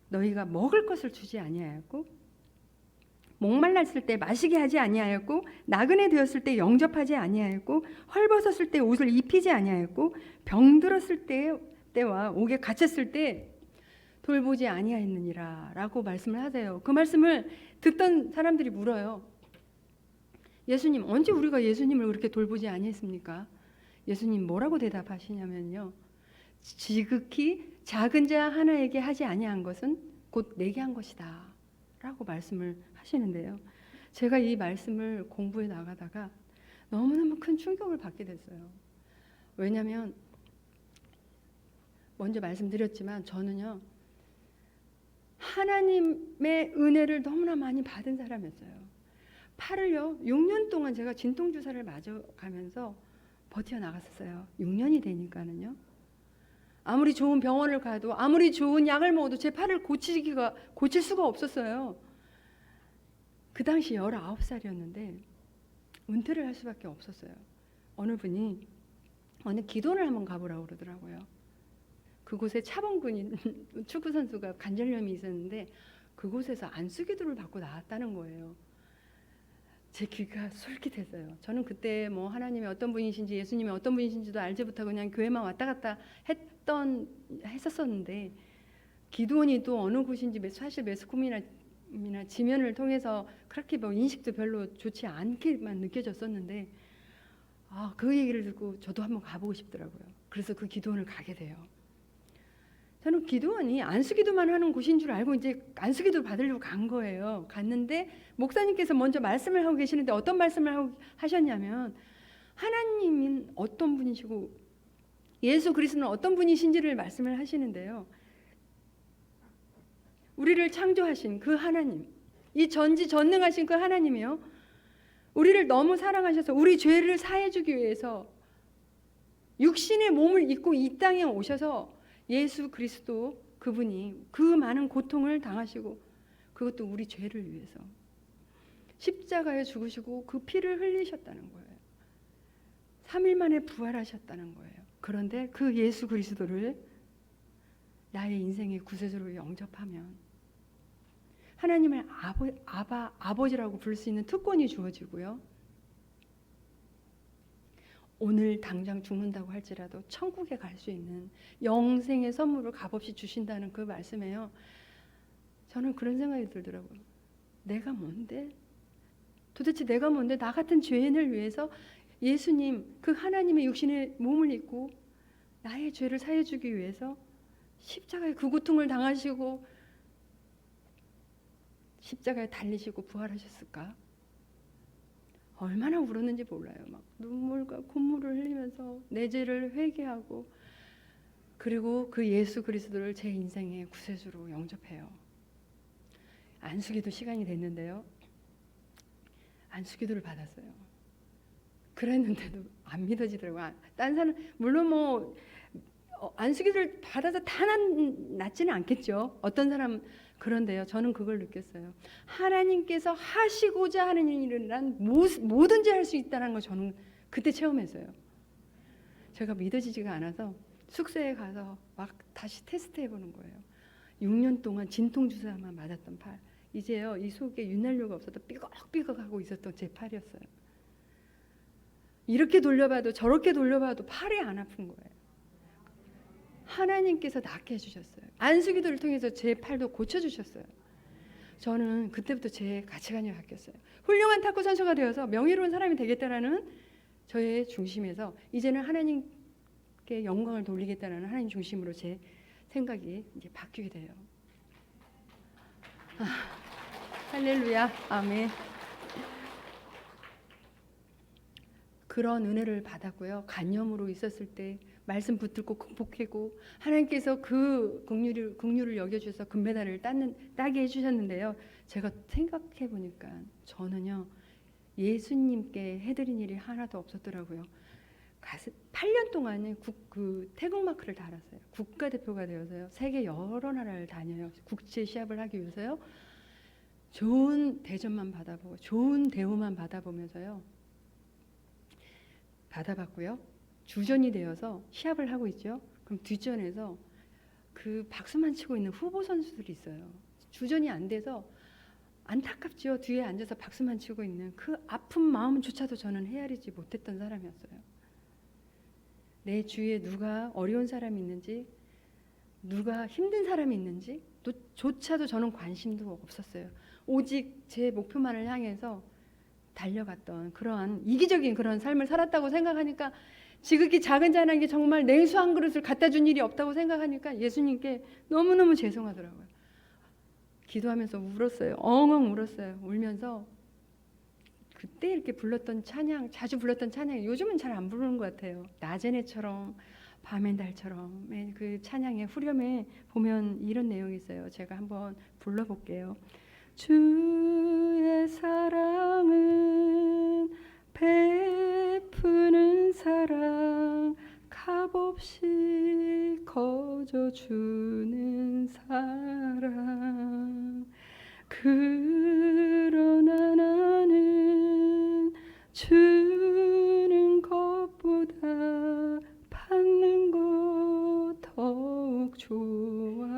너희가 먹을 것을 주지 아니하였고 목말랐을 때 마시게 하지 아니하였고 나그네 되었을 때 영접하지 아니하였고 헐벗었을 때 옷을 입히지 아니하였고 병들었을 때와 옥에 갇혔을 때 돌보지 아니하였느니라 라고 말씀을 하세요. 그 말씀을 듣던 사람들이 물어요. 예수님, 언제 우리가 예수님을 그렇게 돌보지 아니했습니까? 예수님 뭐라고 대답하시냐면요. 지극히 작은 자 하나에게 하지 아니한 것은 곧 내게 한 것이다 라고 말씀을 하시는데요. 제가 이 말씀을 공부해 나가다가 너무너무 큰 충격을 받게 됐어요. 왜냐하면 먼저 말씀드렸지만 저는요. 하나님의 은혜를 너무나 많이 받은 사람이었어요. 팔을요 6년 동안 제가 진통주사를 맞아가면서 버텨나갔었어요. 6년이 되니까는요. 아무리 좋은 병원을 가도 아무리 좋은 약을 먹어도 제 팔을 고칠 수가 없었어요. 그 당시 19살이었는데 은퇴를 할 수밖에 없었어요. 어느 분이 어느 기도를 한번 가보라고 그러더라고요. 그곳에 차범근이 축구선수가 관절염이 있었는데 그곳에서 안수기도를 받고 나왔다는 거예요. 제 귀가 솔깃했어요. 저는 그때 뭐 하나님이 어떤 분이신지 예수님이 어떤 분이신지도 알지 못하고 그냥 교회만 왔다 갔다 했었었는데 기도원이 또 어느 곳인지 사실 매스컴이나 지면을 통해서 그렇게 뭐 인식도 별로 좋지 않게만 느껴졌었는데 그 얘기를 듣고 저도 한번 가보고 싶더라고요. 그래서 그 기도원을 가게 돼요. 저는 기도원이 안수기도만 하는 곳인 줄 알고 이제 안수기도를 받으려고 간 거예요. 갔는데 목사님께서 먼저 말씀을 하고 계시는데 어떤 말씀을 하셨냐면 하나님은 어떤 분이시고 예수 그리스도는 어떤 분이신지를 말씀을 하시는데요. 우리를 창조하신 그 하나님, 이 전지전능하신 그 하나님이요. 우리를 너무 사랑하셔서 우리 죄를 사해주기 위해서 육신의 몸을 입고 이 땅에 오셔서 예수 그리스도 그분이 그 많은 고통을 당하시고 그것도 우리 죄를 위해서 십자가에 죽으시고 그 피를 흘리셨다는 거예요. 3일 만에 부활하셨다는 거예요. 그런데 그 예수 그리스도를 나의 인생의 구세주로 영접하면 하나님을 아버지라고 부를 수 있는 특권이 주어지고요. 오늘 당장 죽는다고 할지라도 천국에 갈 수 있는 영생의 선물을 값없이 주신다는 그 말씀에요. 저는 그런 생각이 들더라고요. 내가 뭔데? 도대체 내가 뭔데? 나 같은 죄인을 위해서 예수님, 그 하나님의 육신의 몸을 입고 나의 죄를 사해주기 위해서 십자가에 그 고통을 당하시고 십자가에 달리시고 부활하셨을까? 얼마나 울었는지 몰라요. 막 눈물과 콧물을 흘리면서 내 죄를 회개하고 그리고 그 예수 그리스도를 제 인생의 구세주로 영접해요. 안수기도 시간이 됐는데요. 안수기도를 받았어요. 그랬는데도 안 믿어지더라고요. 딴 사람 물론 뭐 안수기도를 받아서 다 낫지는 않겠죠. 어떤 사람 그런데요. 저는 그걸 느꼈어요. 하나님께서 하시고자 하는 일은 뭐든지 할 수 있다는 걸 저는 그때 체험했어요. 제가 믿어지지가 않아서 숙소에 가서 막 다시 테스트 해보는 거예요. 6년 동안 진통주사만 맞았던 팔. 이제요 이 속에 윤활유가 없어도 삐걱삐걱하고 있었던 제 팔이었어요. 이렇게 돌려봐도 저렇게 돌려봐도 팔이 안 아픈 거예요. 하나님께서 낫게 해주셨어요. 안수기도를 통해서 제 팔도 고쳐주셨어요. 저는 그때부터 제 가치관이 바뀌었어요. 훌륭한 탁구 선수가 되어서 명예로운 사람이 되겠다라는 저의 중심에서 이제는 하나님께 영광을 돌리겠다는 하나님 중심으로 제 생각이 이제 바뀌게 돼요. 할렐루야, 아멘. 그런 은혜를 받았고요. 간염으로 있었을 때 말씀 붙들고 극복하고 하나님께서 그 긍휼을 여겨주셔서 금메달을 따게 해주셨는데요. 제가 생각해 보니까 저는요 예수님께 해드린 일이 하나도 없었더라고요. 8년 동안에 그 태극마크를 달았어요. 국가대표가 되어서요. 세계 여러 나라를 다녀요. 국제 시합을 하기 위해서요. 좋은 대접만 받아보고 좋은 대우만 받아보면서요. 받아봤고요. 주전이 되어서 시합을 하고 있죠. 그럼 뒷전에서 그 박수만 치고 있는 후보 선수들이 있어요. 주전이 안 돼서 안타깝죠. 뒤에 앉아서 박수만 치고 있는 그 아픈 마음조차도 저는 헤아리지 못했던 사람이었어요. 내 주위에 누가 어려운 사람이 있는지, 누가 힘든 사람이 있는지 조차도 저는 관심도 없었어요. 오직 제 목표만을 향해서 달려갔던 그러한 이기적인 그런 삶을 살았다고 생각하니까 지극히 작은 자는 게 정말 냉수 한 그릇을 갖다 준 일이 없다고 생각하니까 예수님께 너무너무 죄송하더라고요. 기도하면서 울었어요. 엉엉 울었어요. 울면서 그때 이렇게 불렀던 찬양, 자주 불렀던 찬양, 요즘은 잘 안 부르는 것 같아요. 낮의 해처럼 밤의 달처럼 그 찬양의 후렴에 보면 이런 내용이 있어요. 제가 한번 불러볼게요. 주의 사랑은 베푸는 사랑, 값없이 거저주는 사랑. 그러나 나는 주는 것보다 받는 것 더욱 좋아하니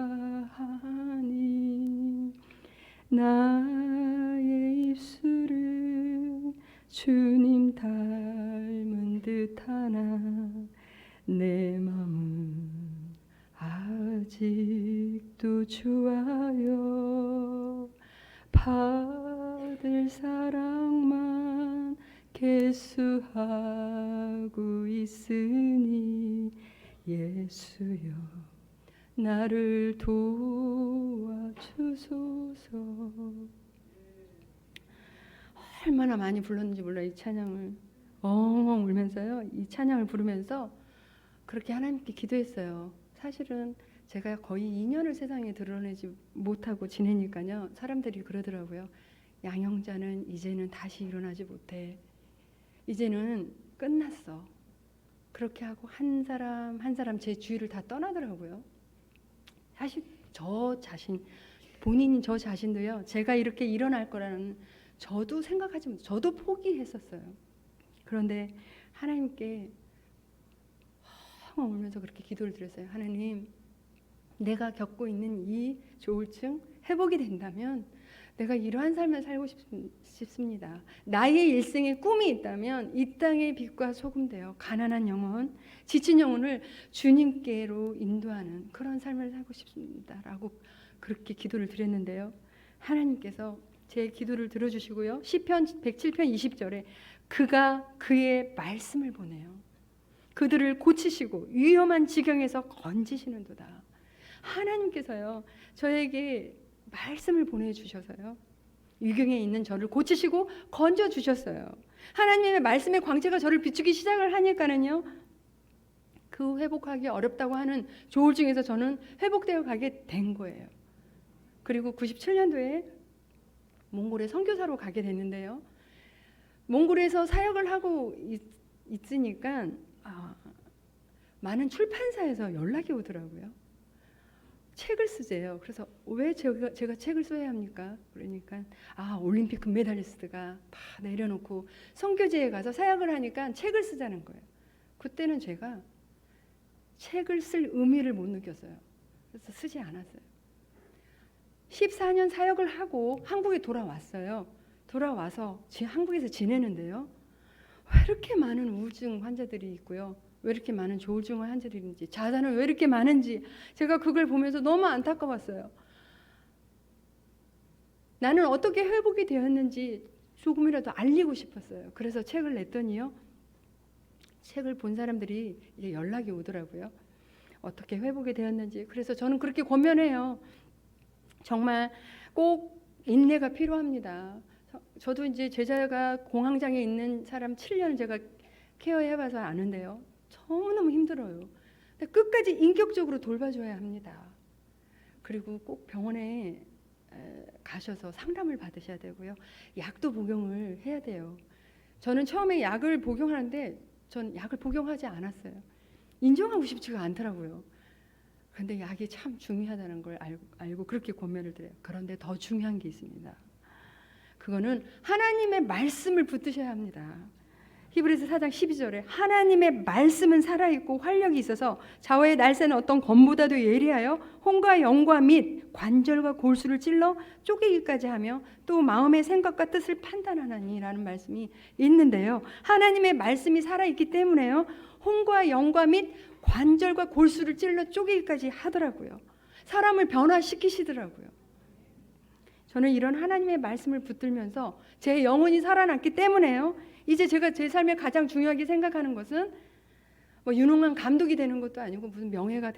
나의 입술은 주님 닮은 듯하나 내 마음은 아직도 주와요. 받을 사랑만 계수하고 있으니 예수여 나를 도와주소서. 얼마나 많이 불렀는지 몰라요. 이 찬양을 엉엉 울면서요. 이 찬양을 부르면서 그렇게 하나님께 기도했어요. 사실은 제가 거의 2년을 세상에 드러내지 못하고 지내니까요. 사람들이 그러더라고요. 양형자는 이제는 다시 일어나지 못해. 이제는 끝났어. 그렇게 하고 한 사람 한 사람 제 주위를 다 떠나더라고요. 사실 저 자신, 본인인 저 자신도요. 제가 이렇게 일어날 거라는 저도 생각하지 못해요. 저도 포기했었어요. 그런데 하나님께 울면서 그렇게 기도를 드렸어요. 하나님, 내가 겪고 있는 이 조울증 회복이 된다면 내가 이러한 삶을 살고 싶습니다. 나의 일생에 꿈이 있다면 이 땅의 빛과 소금 되어 가난한 영혼, 지친 영혼을 주님께로 인도하는 그런 삶을 살고 싶습니다. 라고 그렇게 기도를 드렸는데요. 하나님께서 제 기도를 들어주시고요. 시편 107편 20절에 그가 그의 말씀을 보내요. 그들을 고치시고 위험한 지경에서 건지시는도다. 하나님께서요 저에게 말씀을 보내주셔서요 위경에 있는 저를 고치시고 건져주셨어요. 하나님의 말씀의 광채가 저를 비추기 시작을 하니까는요 그 회복하기 어렵다고 하는 조울증에서 저는 회복되어 가게 된 거예요. 그리고 97년도에 몽골에 선교사로 가게 됐는데요. 몽골에서 사역을 하고 있으니까 많은 출판사에서 연락이 오더라고요. 책을 쓰재요. 그래서 왜 제가 책을 써야 합니까? 그러니까 올림픽 금메달리스트가 다 내려놓고 선교지에 가서 사역을 하니까 책을 쓰자는 거예요. 그때는 제가 책을 쓸 의미를 못 느꼈어요. 그래서 쓰지 않았어요. 14년 사역을 하고 한국에 돌아왔어요. 돌아와서 한국에서 지내는데요. 왜 이렇게 많은 우울증 환자들이 있고요. 왜 이렇게 많은 조울증 환자들이 있는지, 자살은 왜 이렇게 많은지 제가 그걸 보면서 너무 안타까웠어요. 나는 어떻게 회복이 되었는지 조금이라도 알리고 싶었어요. 그래서 책을 냈더니요. 책을 본 사람들이 이제 연락이 오더라고요. 어떻게 회복이 되었는지. 그래서 저는 그렇게 권면해요. 정말 꼭 인내가 필요합니다. 저도 이제 제자가 공황장애 있는 사람 7년 제가 케어해봐서 아는데요. 너무너무 힘들어요. 근데 끝까지 인격적으로 돌봐줘야 합니다. 그리고 꼭 병원에 가셔서 상담을 받으셔야 되고요. 약도 복용을 해야 돼요. 저는 처음에 약을 복용하는데 전 약을 복용하지 않았어요. 인정하고 싶지가 않더라고요. 그런데 약이 참 중요하다는 걸 알고 그렇게 권면을 드려요. 그런데 더 중요한 게 있습니다. 그거는 하나님의 말씀을 붙드셔야 합니다. 히브리서 4장 12절에 하나님의 말씀은 살아있고 활력이 있어서 좌우의 날새는 어떤 검보다도 예리하여 혼과 영과 및 관절과 골수를 찔러 쪼개기까지 하며 또 마음의 생각과 뜻을 판단하나니라는 말씀이 있는데요. 하나님의 말씀이 살아있기 때문에요. 혼과 영과 및 관절과 골수를 찔러 쪼개기까지 하더라고요. 사람을 변화시키시더라고요. 저는 이런 하나님의 말씀을 붙들면서 제 영혼이 살아났기 때문에요. 이제 제가 제 삶에 가장 중요하게 생각하는 것은 뭐 유능한 감독이 되는 것도 아니고 무슨 명예가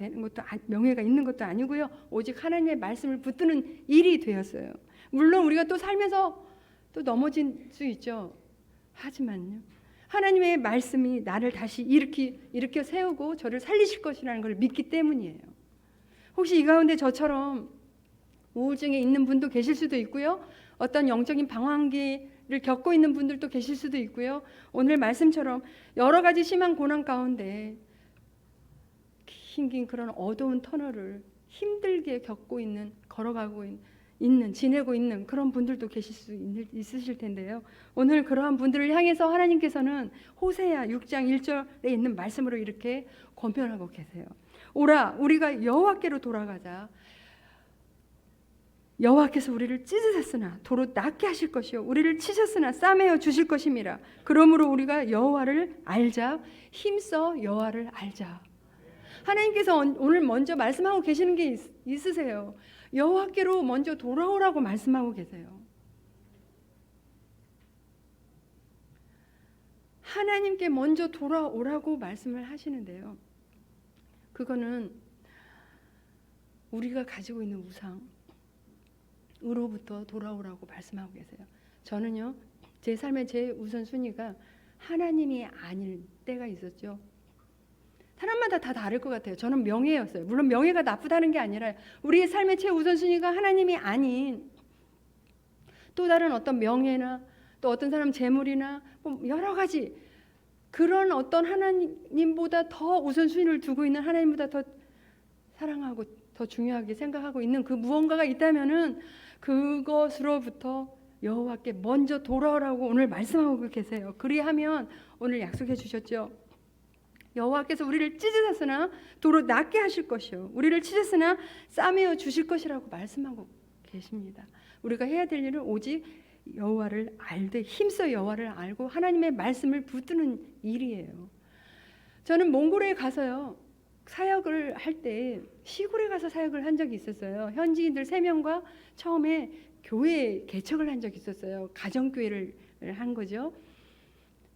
있는 것도 아니고요. 오직 하나님의 말씀을 붙드는 일이 되었어요. 물론 우리가 또 살면서 또 넘어질 수 있죠. 하지만요. 하나님의 말씀이 나를 다시 일으켜 세우고 저를 살리실 것이라는 걸 믿기 때문이에요. 혹시 이 가운데 저처럼 우울증에 있는 분도 계실 수도 있고요. 어떤 영적인 방황기를 겪고 있는 분들도 계실 수도 있고요. 오늘 말씀처럼 여러 가지 심한 고난 가운데 긴 그런 어두운 터널을 힘들게 겪고 있는, 걸어가고 있는, 지내고 있는 그런 분들도 계실 수 있으실 텐데요. 오늘 그러한 분들을 향해서 하나님께서는 호세아 6장 1절에 있는 말씀으로 이렇게 권면하고 계세요. 오라 우리가 여호와께로 돌아가자. 여호와께서 우리를 찢으셨으나 도로 낫게 하실 것이요 우리를 치셨으나 싸매어 주실 것임이라. 그러므로 우리가 여호와를 알자. 힘써 여호와를 알자. 하나님께서 오늘 먼저 말씀하고 계시는 게 있으세요. 여호와께로 먼저 돌아오라고 말씀하고 계세요. 하나님께 먼저 돌아오라고 말씀을 하시는데요. 그거는 우리가 가지고 있는 우상으로부터 돌아오라고 말씀하고 계세요. 저는요, 제 삶의 제 우선순위가 하나님이 아닐 때가 있었죠. 사람마다 다 다를 것 같아요. 저는 명예였어요. 물론 명예가 나쁘다는 게 아니라 우리의 삶의 최우선순위가 하나님이 아닌 또 다른 어떤 명예나 또 어떤 사람 재물이나 뭐 여러 가지 그런 어떤 하나님보다 더 우선순위를 두고 있는, 하나님보다 더 사랑하고 더 중요하게 생각하고 있는 그 무언가가 있다면은 그것으로부터 여호와께 먼저 돌아오라고 오늘 말씀하고 계세요. 그리하면 오늘 약속해 주셨죠. 여호와께서 우리를 찢으셨으나 도로 낫게 하실 것이요 우리를 치셨으나 싸매어 주실 것이라고 말씀하고 계십니다. 우리가 해야 될 일은 오직 여호와를 알되 힘써 여호와를 알고 하나님의 말씀을 붙드는 일이에요. 저는 몽골에 가서요 사역을 할 때 시골에 가서 사역을 한 적이 있었어요. 현지인들 3명과 처음에 교회 개척을 한 적이 있었어요. 가정교회를 한 거죠.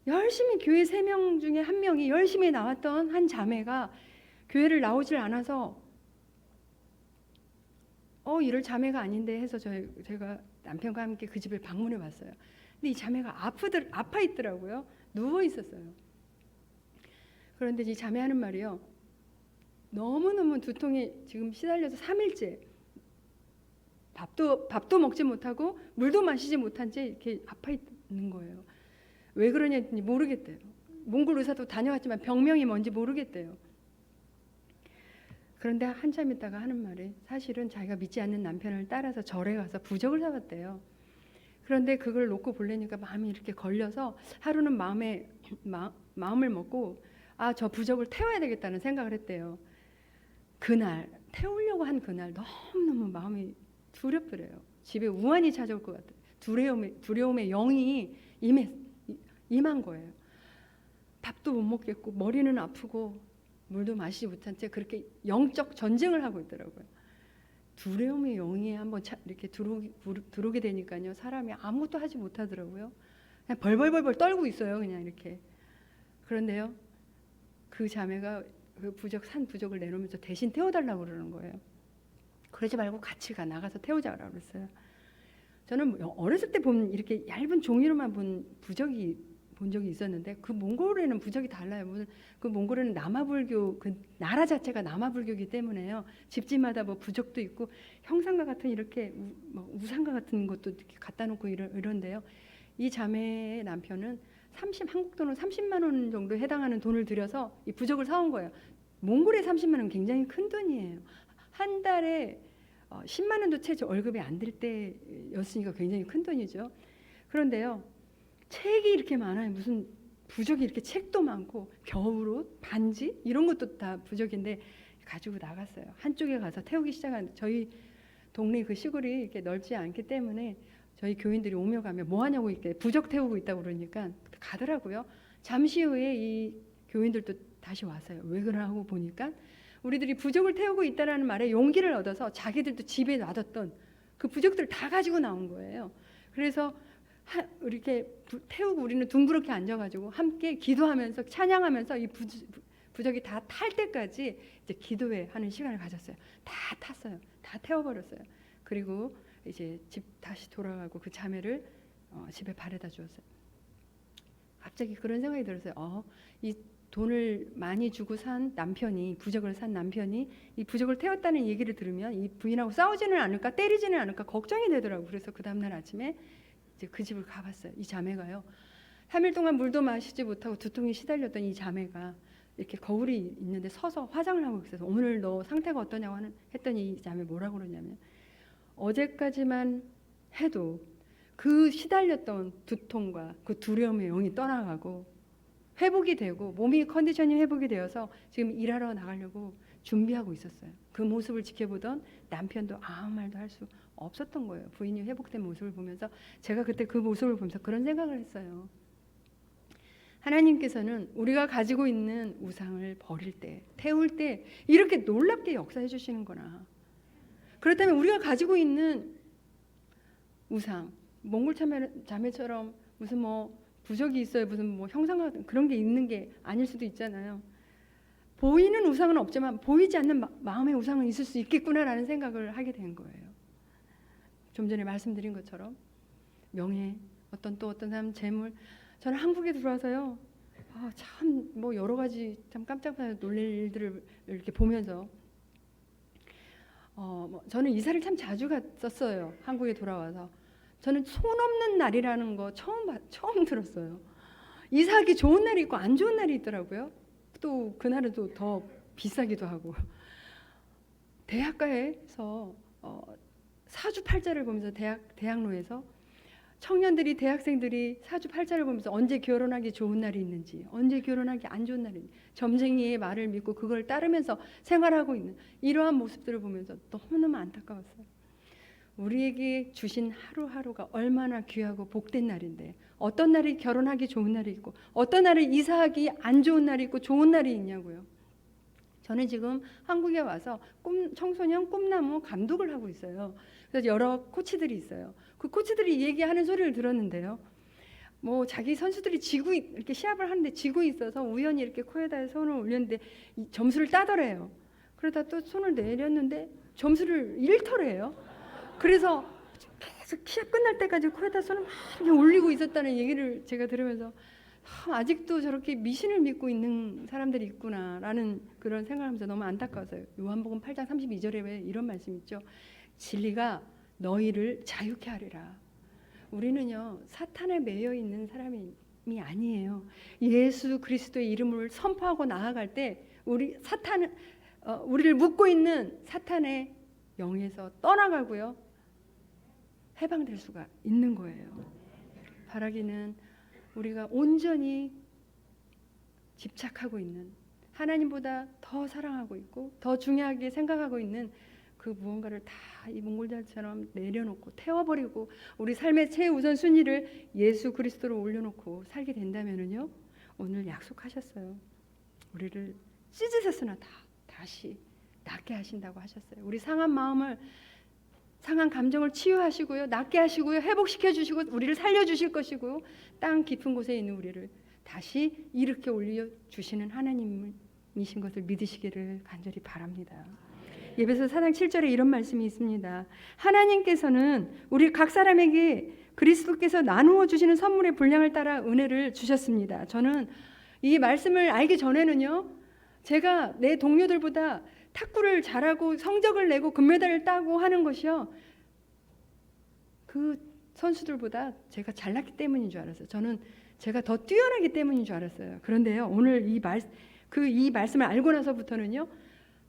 열심히 교회 3명 중에 1명이 열심히 나왔던 한 자매가 교회를 나오질 않아서 이럴 자매가 아닌데 해서 제가 남편과 함께 그 집을 방문해 봤어요. 근데 이 자매가 아파 있더라고요. 누워 있었어요. 그런데 이 자매 하는 말이요. 너무너무 두통에 지금 시달려서 3일째 밥도 먹지 못하고 물도 마시지 못한 채 이렇게 아파 있는 거예요. 왜 그러냐니 모르겠대요. 몽골 의사도 다녀왔지만 병명이 뭔지 모르겠대요. 그런데 한참 있다가 하는 말이 사실은 자기가 믿지 않는 남편을 따라서 절에 가서 부적을 사왔대요. 그런데 그걸 놓고 보려니까 마음이 이렇게 걸려서 하루는 마음을 먹고 저 부적을 태워야 되겠다는 생각을 했대요. 그날 태우려고 한 그날 너무너무 마음이 두렵더래요. 집에 우환이 찾아올 것 같아요. 두려움의 영이 임한 거예요. 밥도 못 먹겠고 머리는 아프고 물도 마시지 못한 채 그렇게 영적 전쟁을 하고 있더라고요. 두려움의 영이 한번 이렇게 들어오게 되니까요, 사람이 아무것도 하지 못하더라고요. 그냥 벌벌벌 떨고 있어요, 그냥 이렇게. 그런데요, 그 자매가 그 산 부적을 내놓으면서 대신 태워달라고 그러는 거예요. 그러지 말고 같이 나가서 태우자라고 그랬어요. 저는 어렸을 때 본 이렇게 얇은 종이로만 본 적이 있었는데 그 몽골에는 부적이 달라요. 무슨 그 몽골에는 남아불교 그 나라 자체가 남아불교이기 때문에요. 집집마다 뭐 부적도 있고 형상과 같은 이렇게 우상과 같은 것도 이렇게 갖다 놓고 이런데요. 이 자매의 남편은 한국 돈으로 30만 원 정도 해당하는 돈을 들여서 이 부적을 사온 거예요. 몽골에 30만 원 굉장히 큰 돈이에요. 한 달에 10만 원도 채 월급이 안 될 때였으니까 굉장히 큰 돈이죠. 그런데요, 책이 이렇게 많아요. 무슨 부적이 이렇게 책도 많고 겨울옷, 반지 이런 것도 다 부적인데 가지고 나갔어요. 한쪽에 가서 태우기 시작한 저희 동네 그 시골이 이렇게 넓지 않기 때문에 저희 교인들이 오며 가며 뭐 하냐고 이렇게 부적 태우고 있다고 그러니까 가더라고요. 잠시 후에 이 교인들도 다시 왔어요. 왜 그러냐고 보니까 우리들이 부적을 태우고 있다라는 말에 용기를 얻어서 자기들도 집에 놔뒀던 그 부적들을 다 가지고 나온 거예요. 그래서 이렇게 태우고 우리는 둥그렇게 앉아가지고 함께 기도하면서 찬양하면서 이 부적이 다 탈 때까지 이제 기도회 하는 시간을 가졌어요. 다 탔어요. 다 태워버렸어요. 그리고 이제 집 다시 돌아가고 그 자매를 집에 바래다 주었어요. 갑자기 그런 생각이 들었어요. 이 돈을 많이 주고 산 남편이, 부적을 산 남편이 이 부적을 태웠다는 얘기를 들으면 이 부인하고 싸우지는 않을까, 때리지는 않을까 걱정이 되더라고요. 그래서 그 다음날 아침에 이제 그 집을 가봤어요. 이 자매가요, 3일 동안 물도 마시지 못하고 두통이 시달렸던 이 자매가 이렇게 거울이 있는데 서서 화장을 하고 있어서 오늘 너 상태가 어떠냐고 했더니 이 자매 뭐라고 그러냐면 어제까지만 해도 그 시달렸던 두통과 그 두려움의 영이 떠나가고 회복이 되고 몸이 컨디션이 회복이 되어서 지금 일하러 나가려고 준비하고 있었어요. 그 모습을 지켜보던 남편도 아무 말도 할 수 없었던 거예요. 부인이 회복된 모습을 보면서 제가 그때 그 모습을 보면서 그런 생각을 했어요. 하나님께서는 우리가 가지고 있는 우상을 버릴 때, 태울 때 이렇게 놀랍게 역사해 주시는 거나, 그렇다면 우리가 가지고 있는 우상, 몽골 자매처럼 무슨 부적이 있어요, 무슨 형상 같은 그런 게 있는 게 아닐 수도 있잖아요. 보이는 우상은 없지만 보이지 않는 마음의 우상은 있을 수 있겠구나라는 생각을 하게 된 거예요. 좀 전에 말씀드린 것처럼 명예, 어떤 사람 재물. 저는 한국에 들어와서요, 참 여러 가지 참 깜짝 놀랄 일들을 이렇게 보면서 저는 이사를 참 자주 갔었어요. 한국에 돌아와서 저는 손 없는 날이라는 거 처음 들었어요. 이사하기 좋은 날이 있고 안 좋은 날이 있더라고요. 또 그날은 또 더 비싸기도 하고. 대학가에서 사주팔자를 보면서 대학로에서 청년들이, 대학생들이 사주팔자를 보면서 언제 결혼하기 좋은 날이 있는지, 언제 결혼하기 안 좋은 날이 있는지, 점쟁이의 말을 믿고 그걸 따르면서 생활하고 있는 이러한 모습들을 보면서 너무너무 안타까웠어요. 우리에게 주신 하루하루가 얼마나 귀하고 복된 날인데 어떤 날이 결혼하기 좋은 날이 있고 어떤 날이 이사하기 안 좋은 날이 있고 좋은 날이 있냐고요. 저는 지금 한국에 와서 청소년 꿈나무 감독을 하고 있어요. 그래서 여러 코치들이 있어요. 그 코치들이 얘기하는 소리를 들었는데요, 자기 선수들이 이렇게 시합을 하는데 지고 있어서 우연히 이렇게 코에다 손을 올렸는데 점수를 따더래요. 그러다 또 손을 내렸는데 점수를 잃더래요. 그래서 계속 시합 끝날 때까지 코에다 손을 막 올리고 있었다는 얘기를 제가 들으면서 아직도 저렇게 미신을 믿고 있는 사람들이 있구나라는 그런 생각을 하면서 너무 안타까웠어요. 요한복음 8장 32절에 왜 이런 말씀 있죠? 진리가 너희를 자유케 하리라. 우리는요, 사탄에 매여 있는 사람이 사람이 아니에요. 예수 그리스도의 이름을 선포하고 나아갈 때 우리를 묶고 있는 사탄의 영에서 떠나가고요, 해방될 수가 있는 거예요. 바라기는 우리가 온전히 집착하고 있는, 하나님보다 더 사랑하고 있고 더 중요하게 생각하고 있는 그 무언가를 다 이 몽골들처럼 내려놓고 태워버리고 우리 삶의 최우선 순위를 예수 그리스도로 올려놓고 살게 된다면은요, 오늘 약속하셨어요. 우리를 찢으셨으나 다시 낫게 하신다고 하셨어요. 우리 상한 마음을, 상한 감정을 치유하시고요, 낫게 하시고요, 회복시켜 주시고 우리를 살려 주실 것이고요, 땅 깊은 곳에 있는 우리를 다시 일으켜 올려 주시는 하나님이신 것을 믿으시기를 간절히 바랍니다. 예배서 4장 7절에 이런 말씀이 있습니다. 하나님께서는 우리 각 사람에게 그리스도께서 나누어 주시는 선물의 분량을 따라 은혜를 주셨습니다. 저는 이 말씀을 알기 전에는요, 제가 내 동료들보다 탁구를 잘하고 성적을 내고 금메달을 따고 하는 것이요, 그 선수들보다 제가 잘났기 때문인 줄 알았어요. 저는 제가 더 뛰어나기 때문인 줄 알았어요. 그런데요, 오늘 이 말씀을 알고 나서부터는요,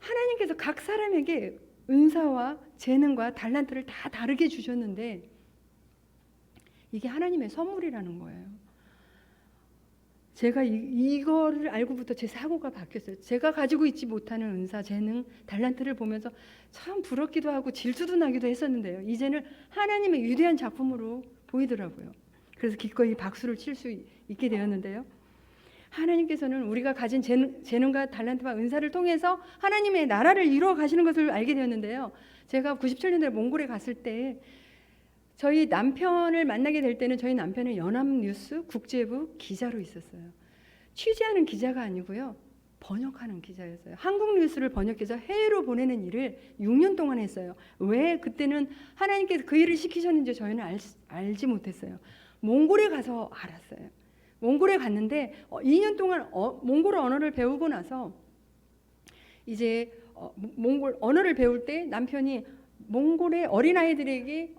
하나님께서 각 사람에게 은사와 재능과 달란트를 다 다르게 주셨는데 이게 하나님의 선물이라는 거예요. 제가 이거를 알고부터 제 사고가 바뀌었어요. 제가 가지고 있지 못하는 은사, 재능, 달란트를 보면서 참 부럽기도 하고 질투도 나기도 했었는데요, 이제는 하나님의 위대한 작품으로 보이더라고요. 그래서 기꺼이 박수를 칠 수 있게 되었는데요, 하나님께서는 우리가 가진 재능과 달란트와 은사를 통해서 하나님의 나라를 이루어 가시는 것을 알게 되었는데요, 제가 97년도에 몽골에 갔을 때 저희 남편을 만나게 될 때는 저희 남편은 연합뉴스 국제부 기자로 있었어요. 취재하는 기자가 아니고요, 번역하는 기자였어요. 한국 뉴스를 번역해서 해외로 보내는 일을 6년 동안 했어요. 왜 그때는 하나님께서 그 일을 시키셨는지 저희는 알지 못했어요. 몽골에 가서 알았어요. 몽골에 갔는데 2년 동안 몽골 언어를 배우고 나서 이제 몽골 언어를 배울 때 남편이 몽골의 어린아이들이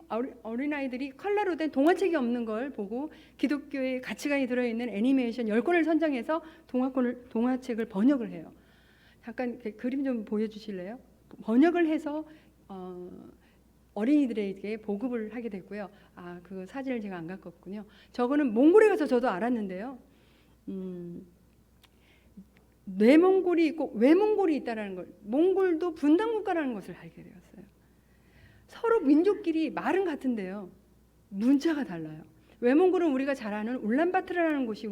컬러로 된 동화책이 없는 걸 보고 기독교의 가치관이 들어있는 애니메이션 10권을 선정해서 동화책을 번역을 해요. 잠깐 그림 좀 보여주실래요? 번역을 해서 어린이들에게 보급을 하게 됐고요. 그 사진을 제가 안 갖고 왔군요. 저거는 몽골에 가서 저도 알았는데요, 내몽골이 있고 외몽골이 있다라는 걸, 몽골도 분단 국가라는 것을 알게 되었어요. 서로 민족끼리 말은 같은데요, 문자가 달라요. 외몽골은 우리가 잘 아는 울란바토르라는 곳이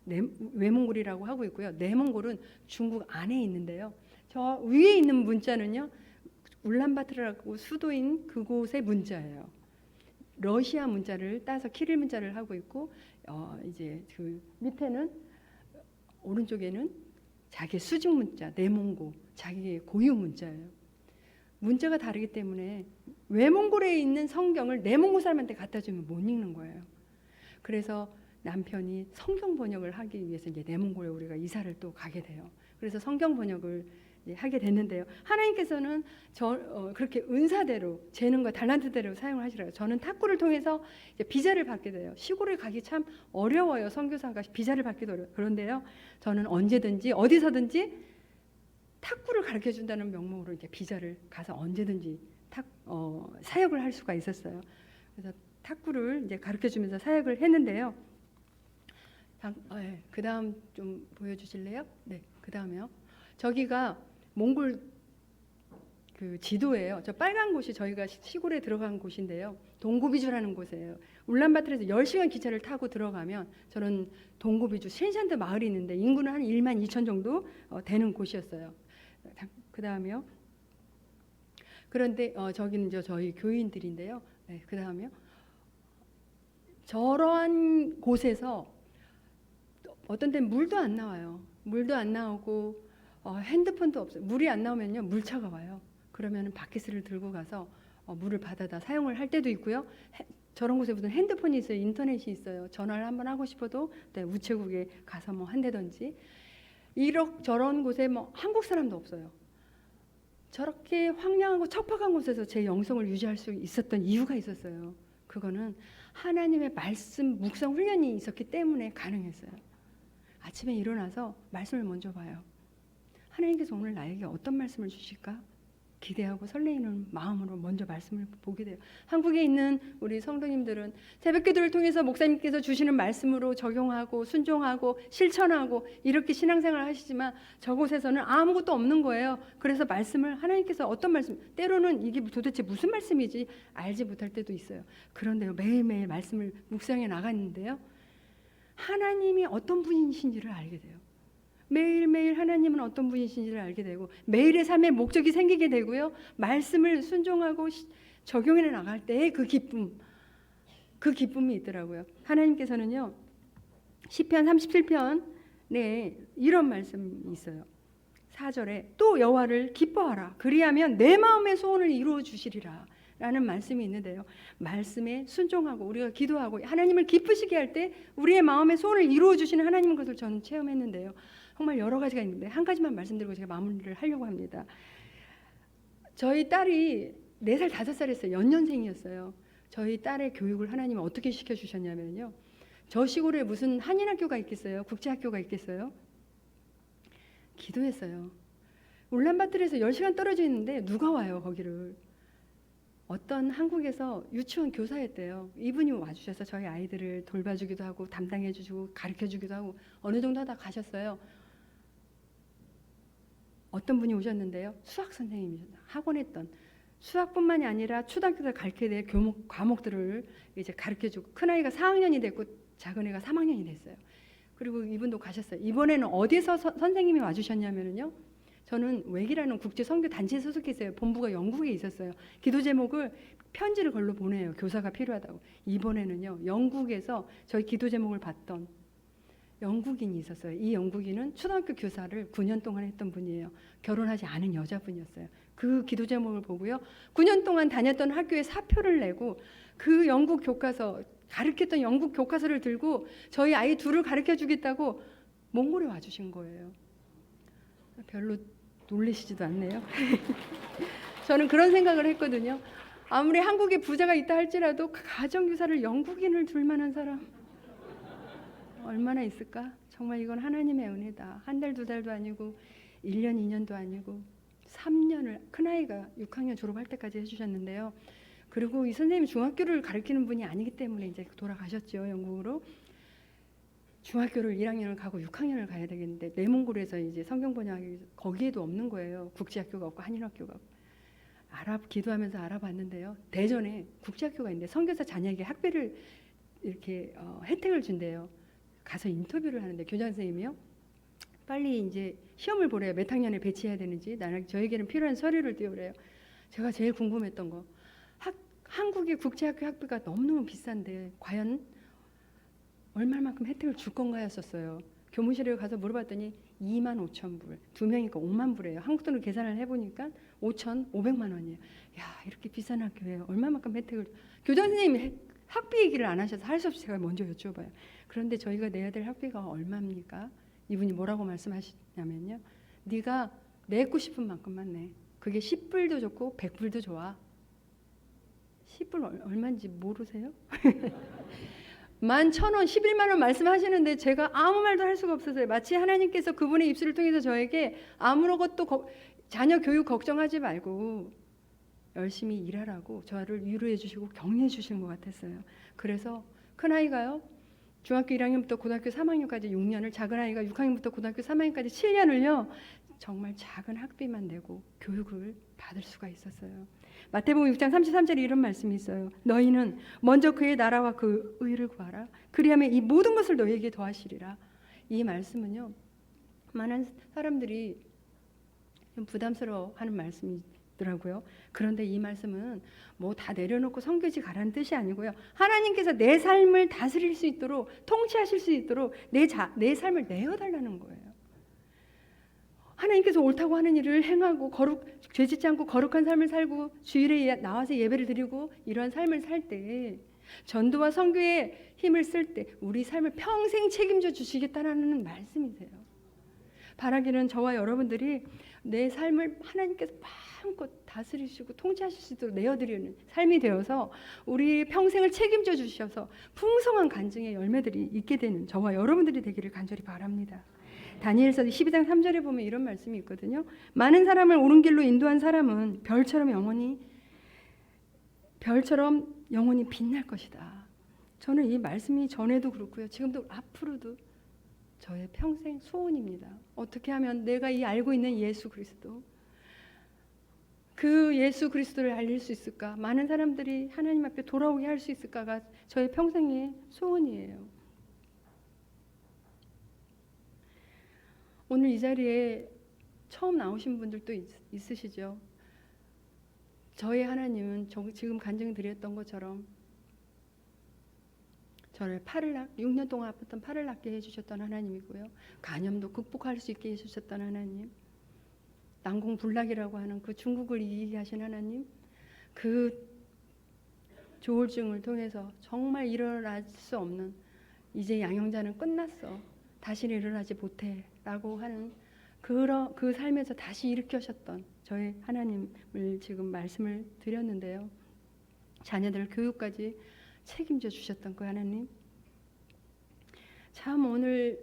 외몽골이라고 하고 있고요, 내몽골은 중국 안에 있는데요, 저 위에 있는 문자는요, 울란바토르라고 수도인 그곳의 문자예요. 러시아 문자를 따서 키릴 문자를 하고 있고, 이제 그 밑에는, 오른쪽에는 자기 수직 문자, 내몽고, 자기의 고유 문자예요. 문자가 다르기 때문에 외몽골에 있는 성경을 내몽고 사람한테 갖다 주면 못 읽는 거예요. 그래서 남편이 성경 번역을 하기 위해서 이제 내몽골에 우리가 이사를 또 가게 돼요. 그래서 성경 번역을 하게 됐는데요, 하나님께서는 그렇게 은사대로 재능과 달란트대로 사용을 하시라고. 저는 탁구를 통해서 이제 비자를 받게 돼요. 시골에 가기 참 어려워요. 선교사가 비자를 받기도 어려워요. 그런데요, 저는 언제든지 어디서든지 탁구를 가르쳐 준다는 명목으로 이제 비자를 가서 언제든지 사역을 할 수가 있었어요. 그래서 탁구를 이제 가르쳐 주면서 사역을 했는데요, 그 다음 좀 보여주실래요? 네, 그 다음에요. 저기가 몽골 그 지도예요. 저 빨간 곳이 저희가 시골에 들어간 곳인데요, 동구비주라는 곳이에요. 울란바토르에서 10시간 기차를 타고 들어가면 저는 동구비주 신샨드 마을이 있는데 인구는 한 1만 2천 정도 되는 곳이었어요. 그 다음에요. 그런데 저기는 저희 교인들인데요. 네, 그 다음에요. 저러한 곳에서 어떤 때는 물도 안 나와요. 물도 안 나오고 핸드폰도 없어요. 물이 안 나오면요, 물차가 와요. 그러면 바켓을 들고 가서 물을 받아다 사용을 할 때도 있고요. 저런 곳에 무슨 핸드폰이 있어요, 인터넷이 있어요. 전화를 한번 하고 싶어도 우체국에 가서 뭐 한다든지, 저런 곳에 뭐 한국 사람도 없어요. 저렇게 황량하고 척박한 곳에서 제 영성을 유지할 수 있었던 이유가 있었어요. 그거는 하나님의 말씀 묵상 훈련이 있었기 때문에 가능했어요. 아침에 일어나서 말씀을 먼저 봐요. 하나님께서 오늘 나에게 어떤 말씀을 주실까? 기대하고 설레이는 마음으로 먼저 말씀을 보게 돼요. 한국에 있는 우리 성도님들은 새벽기도를 통해서 목사님께서 주시는 말씀으로 적용하고 순종하고 실천하고 이렇게 신앙생활을 하시지만 저곳에서는 아무것도 없는 거예요. 그래서 말씀을 하나님께서 어떤 말씀, 때로는 이게 도대체 무슨 말씀이지 알지 못할 때도 있어요. 그런데요, 매일매일 말씀을 묵상해 나갔는데요, 하나님이 어떤 분이신지를 알게 돼요. 매일매일 하나님은 어떤 분이신지를 알게 되고 매일의 삶의 목적이 생기게 되고요. 말씀을 순종하고 적용해 나갈 때의 그 기쁨이 있더라고요. 하나님께서는요, 시편 37편에 이런 말씀이 있어요. 4절에 또 여호와를 기뻐하라 그리하면 내 마음의 소원을 이루어 주시리라 라는 말씀이 있는데요, 말씀에 순종하고 우리가 기도하고 하나님을 기쁘시게 할 때 우리의 마음의 소원을 이루어 주시는 하나님인 것을 저는 체험했는데요, 정말 여러 가지가 있는데 한 가지만 말씀드리고 제가 마무리를 하려고 합니다. 저희 딸이 4살 5살이었어요. 연년생이었어요. 저희 딸의 교육을 하나님이 어떻게 시켜주셨냐면요, 저 시골에 무슨 한인학교가 있겠어요? 국제학교가 있겠어요? 기도했어요. 울란바토르에서 10시간 떨어져 있는데 누가 와요 거기를? 어떤 한국에서 유치원 교사였대요. 이분이 와주셔서 저희 아이들을 돌봐주기도 하고 담당해주시고 가르쳐주기도 하고 어느 정도 하다 가셨어요. 어떤 분이 오셨는데요, 수학 선생님이셨어요. 학원했던 수학뿐만이 아니라 초등학교 때 가르쳐야 될 과목들을 이제 가르쳐주고, 큰아이가 4학년이 됐고 작은애가 3학년이 됐어요. 그리고 이분도 가셨어요. 이번에는 어디서 선생님이 와주셨냐면요, 저는 웩이라는 국제 선교 단체에 소속했어요. 본부가 영국에 있었어요. 기도 제목을 편지를 걸로 보내요. 교사가 필요하다고. 이번에는요, 영국에서 저희 기도 제목을 받던 영국인이 있었어요. 이 영국인은 초등학교 교사를 9년 동안 했던 분이에요. 결혼하지 않은 여자분이었어요. 그 기도 제목을 보고요, 9년 동안 다녔던 학교에 사표를 내고 그 영국 교과서, 가르쳤던 영국 교과서를 들고 저희 아이 둘을 가르쳐 주겠다고 몽골에 와주신 거예요. 별로 놀라시지도 않네요. 저는 그런 생각을 했거든요. 아무리 한국에 부자가 있다 할지라도 가정교사를 영국인을 둘 만한 사람 얼마나 있을까? 정말 이건 하나님의 은혜다. 한 달, 두 달도 아니고 1년, 2년도 아니고 3년을, 큰아이가 6학년 졸업할 때까지 해주셨는데요. 그리고 이 선생님이 중학교를 가르치는 분이 아니기 때문에 이제 돌아가셨죠, 영국으로. 중학교를 1학년을 가고 6학년을 가야 되겠는데 내몽골에서 이제 성경 번역하기 거기에도 없는 거예요. 국제학교가 없고 한인학교가 없고. 기도하면서 알아봤는데요, 대전에 국제학교가 있는데 선교사 자녀에게 학비를 이렇게 혜택을 준대요. 가서 인터뷰를 하는데 교장 선생님이요, 빨리 이제 시험을 보래요. 몇 학년에 배치해야 되는지, 저에게는 필요한 서류를 띄우래요. 제가 제일 궁금했던 거, 한국의 국제학교 학비가 너무너무 비싼데 과연 얼마만큼 혜택을 줄 건가였었어요. 교무실에 가서 물어봤더니 25,000불, 2명이니까 5만 불이에요. 한국 돈으로 계산을 해보니까 5,500만 원이에요. 야, 이렇게 비싼 학교에 얼마만큼 혜택을. 교장 선생님이 학비 얘기를 안 하셔서 할 수 없이 제가 먼저 여쭤봐요. 그런데 저희가 내야 될 학비가 얼마입니까? 이분이 뭐라고 말씀하시냐면요, 네가 내고 싶은 만큼만 내. 그게 10불도 좋고 100불도 좋아. 10불 얼마인지 모르세요? 11,000원, 11만 원 말씀하시는데 제가 아무 말도 할 수가 없었어요. 마치 하나님께서 그분의 입술을 통해서 저에게 아무것도 자녀 교육 걱정하지 말고 열심히 일하라고 저를 위로해 주시고 격려해 주시는 것 같았어요. 그래서 큰아이가요, 중학교 1학년부터 고등학교 3학년까지 6년을, 작은아이가 6학년부터 고등학교 3학년까지 7년을요 정말 작은 학비만 내고 교육을 받을 수가 있었어요. 마태복음 6장 33절에 이런 말씀이 있어요. 너희는 먼저 그의 나라와 그 의를 구하라. 그리하면 이 모든 것을 너희에게 더하시리라. 이 말씀은요, 많은 사람들이 좀 부담스러워하는 말씀이더라고요. 그런데 이 말씀은 뭐 다 내려놓고 성교지 가라는 뜻이 아니고요, 하나님께서 내 삶을 다스릴 수 있도록, 통치하실 수 있도록 내 삶을 내어달라는 거예요. 하나님께서 옳다고 하는 일을 행하고 죄짓지 않고 거룩한 삶을 살고 주일에 나와서 예배를 드리고 이러한 삶을 살 때, 전도와 선교에 힘을 쓸 때 우리 삶을 평생 책임져 주시겠다는 말씀이세요. 바라기는 저와 여러분들이 내 삶을 하나님께서 마음껏 다스리시고 통치하실 수 있도록 내어드리는 삶이 되어서 우리 평생을 책임져 주셔서 풍성한 간증의 열매들이 있게 되는 저와 여러분들이 되기를 간절히 바랍니다. 다니엘서 12장 3절에 보면 이런 말씀이 있거든요. 많은 사람을 옳은 길로 인도한 사람은 별처럼 영원히 빛날 것이다. 저는 이 말씀이 전에도 그렇고요. 지금도 앞으로도 저의 평생 소원입니다. 어떻게 하면 내가 이 알고 있는 예수 그리스도, 그 예수 그리스도를 알릴 수 있을까? 많은 사람들이 하나님 앞에 돌아오게 할 수 있을까가 저의 평생의 소원이에요. 오늘 이 자리에 처음 나오신 분들도 있으시죠? 저의 하나님은 지금 간증드렸던 것처럼 저를 6년 동안 아팠던 팔을 낫게 해주셨던 하나님이고요. 간염도 극복할 수 있게 해주셨던 하나님, 난공불락이라고 하는 그 중국을 이기게 하신 하나님, 그 조울증을 통해서 정말 일어날 수 없는, 이제 양형자는 끝났어, 다시는 일어나지 못해 라고 하는 그 삶에서 다시 일으켜셨던 저의 하나님을 지금 말씀을 드렸는데요. 자녀들 교육까지 책임져 주셨던 그 하나님, 참 오늘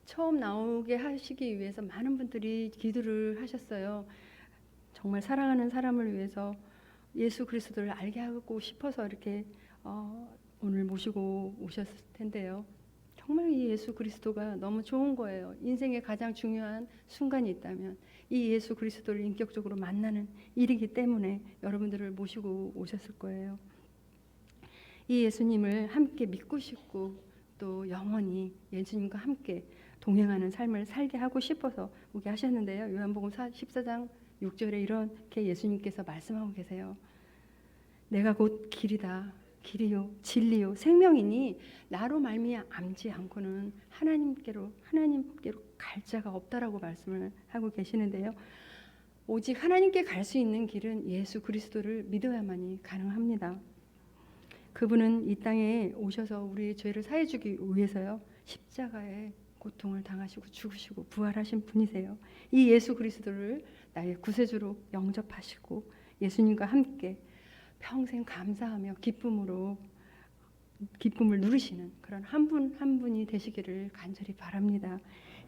처음 나오게 하시기 위해서 많은 분들이 기도를 하셨어요. 정말 사랑하는 사람을 위해서 예수 그리스도를 알게 하고 싶어서 이렇게 오늘 모시고 오셨을 텐데요. 정말 이 예수 그리스도가 너무 좋은 거예요. 인생의 가장 중요한 순간이 있다면 이 예수 그리스도를 인격적으로 만나는 일이기 때문에 여러분들을 모시고 오셨을 거예요. 이 예수님을 함께 믿고 싶고 또 영원히 예수님과 함께 동행하는 삶을 살게 하고 싶어서 오게 하셨는데요. 요한복음 14장 6절에 이렇게 예수님께서 말씀하고 계세요. 내가 곧 길이다, 길이요 진리요 생명이니 나로 말미암지 않고는 하나님께로 갈 자가 없다라고 말씀을 하고 계시는데요. 오직 하나님께 갈 수 있는 길은 예수 그리스도를 믿어야만이 가능합니다. 그분은 이 땅에 오셔서 우리의 죄를 사해 주기 위해서요, 십자가에 고통을 당하시고 죽으시고 부활하신 분이세요. 이 예수 그리스도를 나의 구세주로 영접하시고 예수님과 함께 평생 감사하며 기쁨을 누리시는 그런 한 분 한 분이 되시기를 간절히 바랍니다.